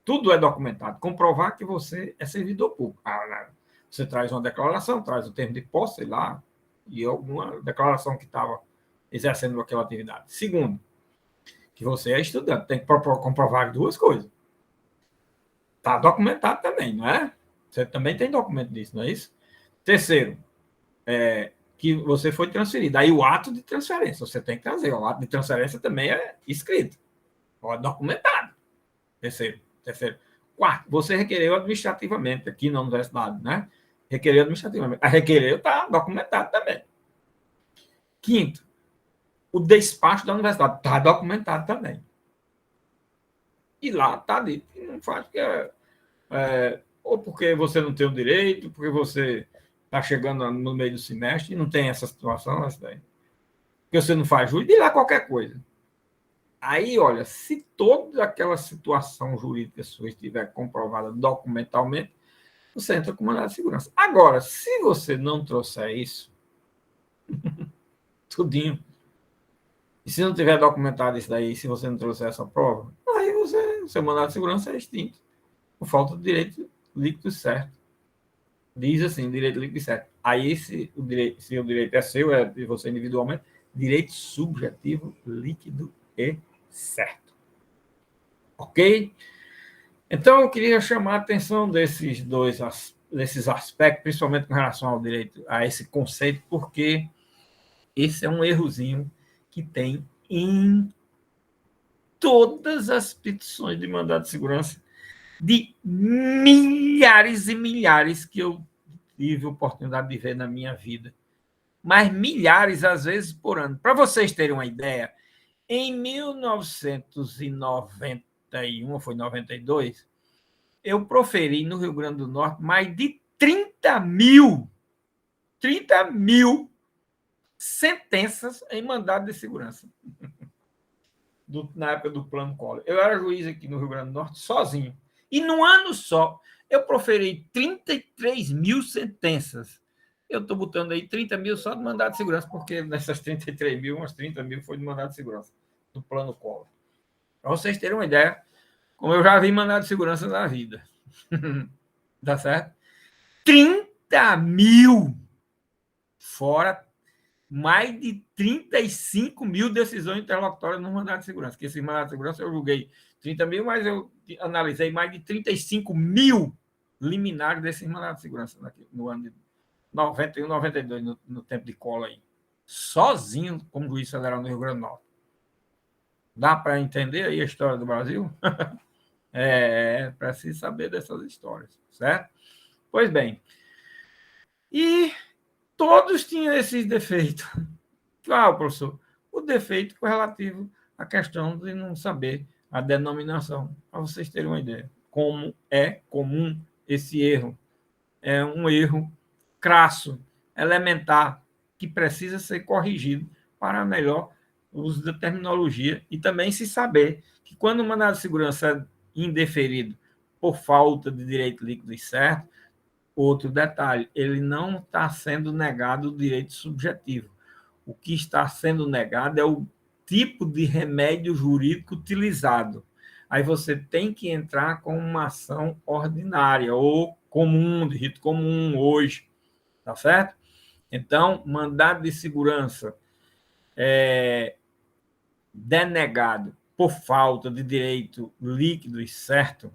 tudo é documentado. Comprovar que você é servidor público. Você traz uma declaração, traz o termo de posse, sei lá, e alguma declaração que estava exercendo aquela atividade. Segundo, que você é estudante, tem que comprovar duas coisas. Está documentado também, não é? Você também tem documento disso, não é isso? Terceiro, que você foi transferido. Aí o ato de transferência, você tem que trazer. O ato de transferência também é escrito, é documentado. Terceiro. Quarto, você requereu administrativamente aqui na universidade, né? Requereu administrativamente. A requereu está documentado também. Quinto, o despacho da universidade está documentado também. E lá está dito que não faz, porque ou porque você não tem o direito, porque você está chegando no meio do semestre e não tem essa situação, porque você não faz jus, e lá qualquer coisa. Aí, olha, se toda aquela situação jurídica sua estiver comprovada documentalmente, você entra com mandado de segurança. Agora, se você não trouxer isso, tudinho, e se não tiver documentado isso daí, se você não trouxer essa prova, aí o seu mandado de segurança é extinto, por falta de direito líquido certo. Diz assim, direito líquido certo. Aí, se o direito é seu, é de você individualmente, direito subjetivo líquido e certo. Ok? Então, eu queria chamar a atenção desses aspectos, principalmente com relação ao direito, a esse conceito, porque esse é um errozinho que tem em todas as petições de mandado de segurança de milhares e milhares que eu tive a oportunidade de ver na minha vida. Mas milhares, às vezes, por ano. Para vocês terem uma ideia, em 1991, ou foi 92, eu proferi no Rio Grande do Norte mais de 30 mil sentenças em mandado de segurança. Na época do Plano Collor. Eu era juiz aqui no Rio Grande do Norte, sozinho. E num ano só, eu proferi 33 mil sentenças. Eu estou botando aí 30 mil só de mandado de segurança, porque nessas 33 mil, umas 30 mil foi de mandado de segurança, do Plano Collor. Para vocês terem uma ideia, como eu já vi mandado de segurança na vida. Tá certo? 30 mil! Fora mais de 35 mil decisões interlocutórias no mandado de segurança. Que esse mandado de segurança eu julguei 30 mil, mas eu analisei mais de 35 mil liminares desses mandados de segurança no ano de 91, 92, no tempo de cola aí. Sozinho, como juiz federal no Rio Grande do Norte. Dá para entender aí a história do Brasil? Preciso saber dessas histórias, certo? Pois bem. E todos tinham esses defeitos. Claro, professor, o defeito foi relativo à questão de não saber a denominação, para vocês terem uma ideia. Como é comum esse erro. É um erro crasso, elementar, que precisa ser corrigido para melhor uso da terminologia e também se saber que quando o mandado de segurança é indeferido por falta de direito líquido e certo, outro detalhe, ele não está sendo negado o direito subjetivo. O que está sendo negado é o tipo de remédio jurídico utilizado. Aí você tem que entrar com uma ação ordinária ou comum, de rito comum hoje, tá certo? Então, mandado de segurança denegado por falta de direito líquido e certo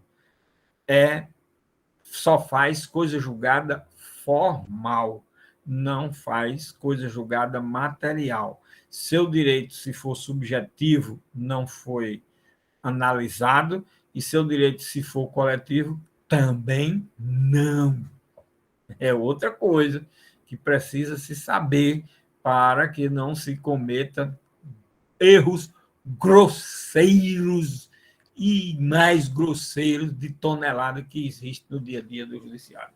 só faz coisa julgada formal, não faz coisa julgada material. Seu direito, se for subjetivo, não foi analisado, e seu direito, se for coletivo, também não. É outra coisa que precisa se saber para que não se cometa erros grosseiros e mais grosseiros de tonelada que existe no dia a dia do judiciário.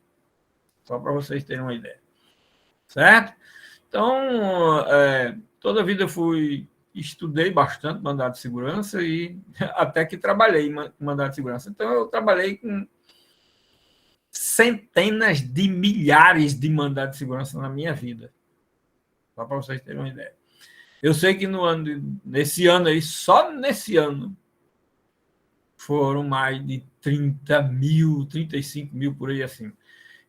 Só para vocês terem uma ideia. Certo? Então, toda a vida eu estudei bastante mandado de segurança e até que trabalhei em mandado de segurança. Então, eu trabalhei com centenas de milhares de mandados de segurança na minha vida. Só para vocês terem uma ideia. Eu sei que nesse ano aí, só nesse ano, foram mais de 30 mil, 35 mil, por aí assim.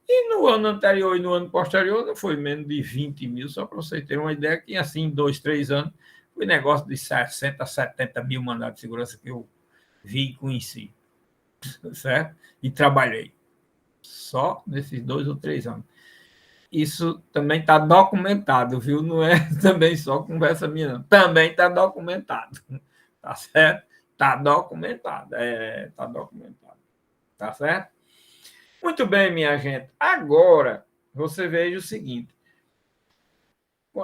E no ano anterior e no ano posterior, não foi menos de 20 mil, só para vocês terem uma ideia, que assim, em 2, 3 anos, foi negócio de 60, 70 mil mandados de segurança que eu vi e conheci, certo? E trabalhei. Só nesses 2 ou 3 anos. Isso também está documentado, viu? Não é também só conversa minha, não. Também está documentado. Tá certo? Está documentado. Está documentado. Tá certo? Muito bem, minha gente. Agora, você veja o seguinte.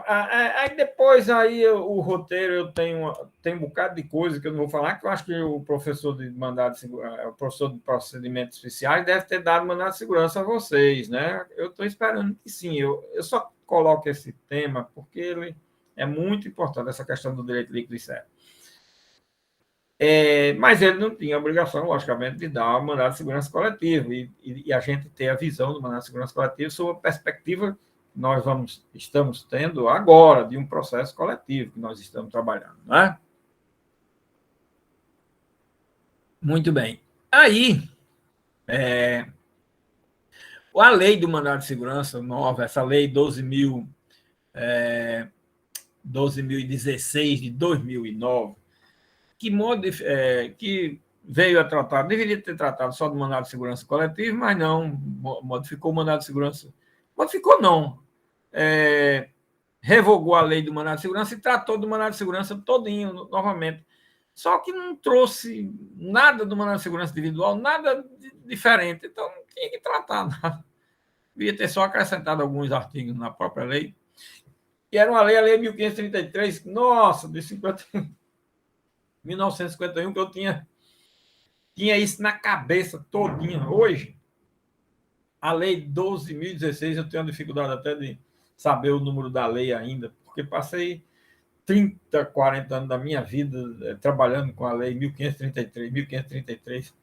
Aí depois aí o roteiro eu tenho um bocado de coisa que eu não vou falar, que eu acho que o professor de mandado de o professor de procedimentos especiais deve ter dado mandado de segurança a vocês, né? Eu estou esperando que sim. Eu só coloco esse tema porque ele é muito importante, essa questão do direito líquido e certo. Mas ele não tinha obrigação, logicamente, de dar o mandado de segurança coletivo e a gente ter a visão do mandado de segurança coletivo sob a perspectiva que nós estamos tendo agora de um processo coletivo que nós estamos trabalhando, não é? Muito bem. Aí, a lei do mandado de segurança nova, essa lei 12.016 de 2009, que veio a tratar, deveria ter tratado só do mandado de segurança coletivo, mas não, modificou o mandado de segurança. Modificou, não. Revogou a lei do mandado de segurança e tratou do mandado de segurança todinho, novamente. Só que não trouxe nada do mandado de segurança individual, nada diferente. Então, não tinha que tratar nada. Devia ter só acrescentado alguns artigos na própria lei. E era uma lei, a lei 1533, nossa, de 1951, que eu tinha isso na cabeça todinha. Hoje, a lei 12.016, eu tenho dificuldade até de saber o número da lei ainda, porque passei 30, 40 anos da minha vida trabalhando com a lei 1533.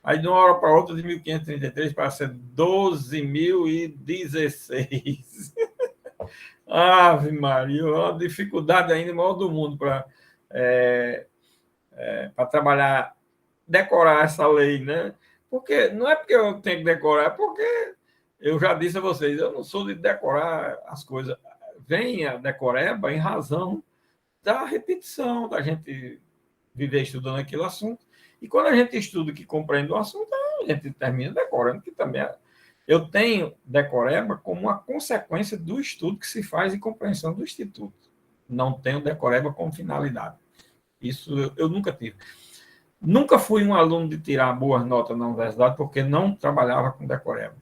Aí, de uma hora para outra, de 1533 para ser 12.016. Ave Maria, uma dificuldade ainda maior do mundo para trabalhar, decorar essa lei, né? Porque não é porque eu tenho que decorar, é porque eu já disse a vocês, eu não sou de decorar as coisas. Vem a decoreba em razão da repetição, da gente viver estudando aquele assunto. E quando a gente estuda que compreende o assunto, a gente termina decorando, que também eu tenho decoreba como uma consequência do estudo que se faz em compreensão do instituto. Não tenho decoreba como finalidade. Isso eu nunca tive. Nunca fui um aluno de tirar boas notas na universidade porque não trabalhava com decoreba.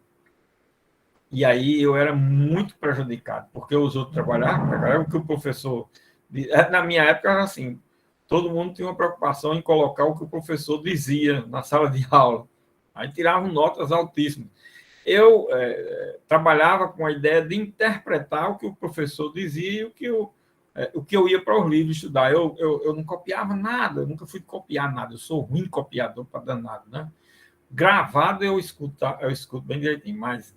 E aí eu era muito prejudicado, porque os outros trabalhavam com decoreba, porque o professor... Na minha época era assim, todo mundo tinha uma preocupação em colocar o que o professor dizia na sala de aula. Aí tiravam notas altíssimas. Eu trabalhava com a ideia de interpretar o que o professor dizia e o que eu ia para os livros estudar. Eu não copiava nada, eu nunca fui copiar nada. Eu sou ruim copiador para danado, né? Gravado eu escuto bem direitinho, mas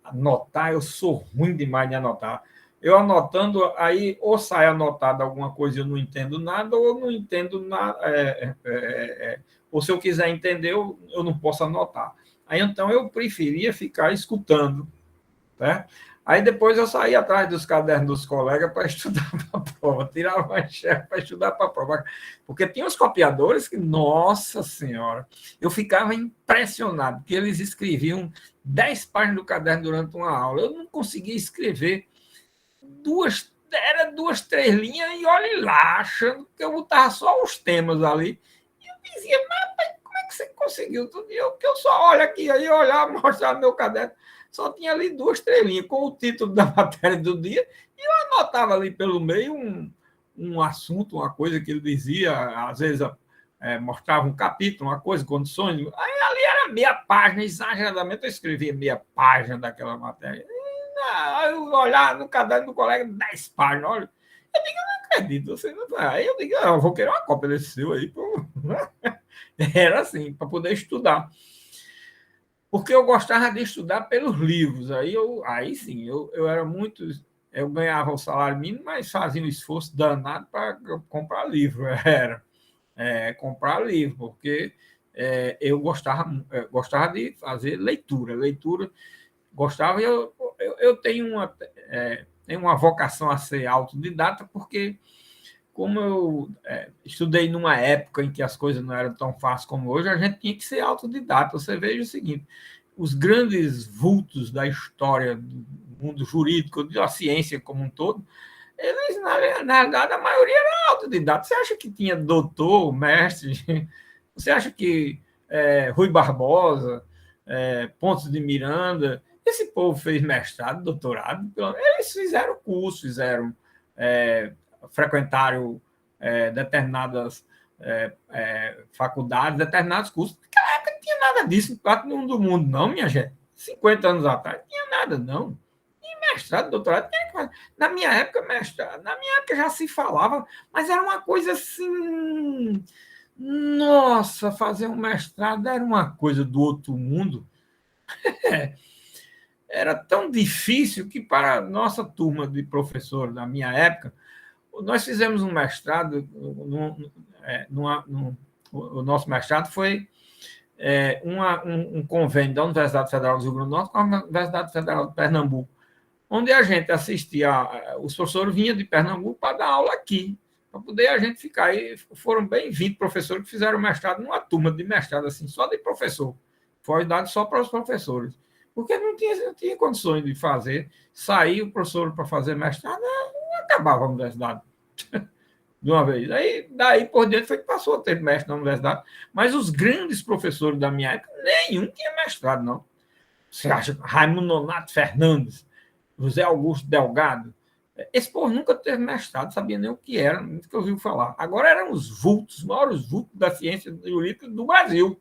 anotar, eu sou ruim demais de anotar. Eu anotando, aí ou sai anotado alguma coisa e eu não entendo nada, ou eu não entendo nada. Ou se eu quiser entender, eu não posso anotar. Aí então eu preferia ficar escutando, né? Aí depois eu saía atrás dos cadernos dos colegas para estudar para a prova, tirava a chefe para estudar para a prova. Porque tinha os copiadores que, nossa senhora, eu ficava impressionado, que eles escreviam 10 páginas do caderno durante uma aula. Eu não conseguia escrever era 2, 3 linhas, e olhe lá, achando que eu botava só os temas ali. E eu dizia, mas como é que você conseguiu tudo? Porque eu só olho aqui, aí eu olhava, mostrava meu caderno, só tinha ali 2, 3 linhas, com o título da matéria do dia, e eu anotava ali pelo meio um assunto, uma coisa que ele dizia, às vezes mostrava um capítulo, uma coisa, condições, aí ali era meia página, exageradamente eu escrevia meia página daquela matéria. Eu olhar no caderno do colega, 10 páginas, olha, eu digo, eu não acredito, você não tá. Aí eu digo, eu vou querer uma cópia desse seu aí. Era assim, para poder estudar. Porque eu gostava de estudar pelos livros. Aí sim, eu era muito. Eu ganhava o salário mínimo, mas fazia um esforço danado para comprar livro. Era comprar livro, porque eu gostava de fazer leitura. Gostava, eu tenho uma vocação a ser autodidata, porque como eu estudei numa época em que as coisas não eram tão fáceis como hoje, a gente tinha que ser autodidata. Você veja o seguinte: os grandes vultos da história do mundo jurídico, da ciência como um todo, eles, na realidade, a maioria era autodidata. Você acha que tinha doutor, mestre? Você acha que Rui Barbosa, Pontes de Miranda, esse povo fez mestrado, doutorado? Eles fizeram curso, frequentaram determinadas faculdades, determinados cursos. Naquela época não tinha nada disso, em parte nenhum do mundo, não, minha gente. 50 anos atrás, não tinha nada, não. Mestrado, doutorado, na minha época, mestrado, na minha época já se falava, mas era uma coisa assim. Nossa, fazer um mestrado era uma coisa do outro mundo. Era tão difícil que, para a nossa turma de professores da minha época, nós fizemos um mestrado. O nosso mestrado foi um convênio da Universidade Federal do Rio Grande do Norte com a Universidade Federal de Pernambuco, onde a gente assistia, os professores vinham de Pernambuco para dar aula aqui, para poder a gente ficar. E foram bem 20 professores que fizeram mestrado numa turma de mestrado, assim, só de professor. Foi dado só para os professores. Porque não tinha condições de fazer. Sair o professor para fazer mestrado, acabava a universidade de uma vez. Aí, daí por diante, foi que passou a ter mestre na universidade. Mas os grandes professores da minha época, nenhum tinha mestrado, não. Você acha? Raimundo Nonato Fernandes, José Augusto Delgado. Esse povo nunca teve mestrado, sabia nem o que era, nunca ouviu falar. Agora eram os vultos, os maiores vultos da ciência jurídica do Brasil.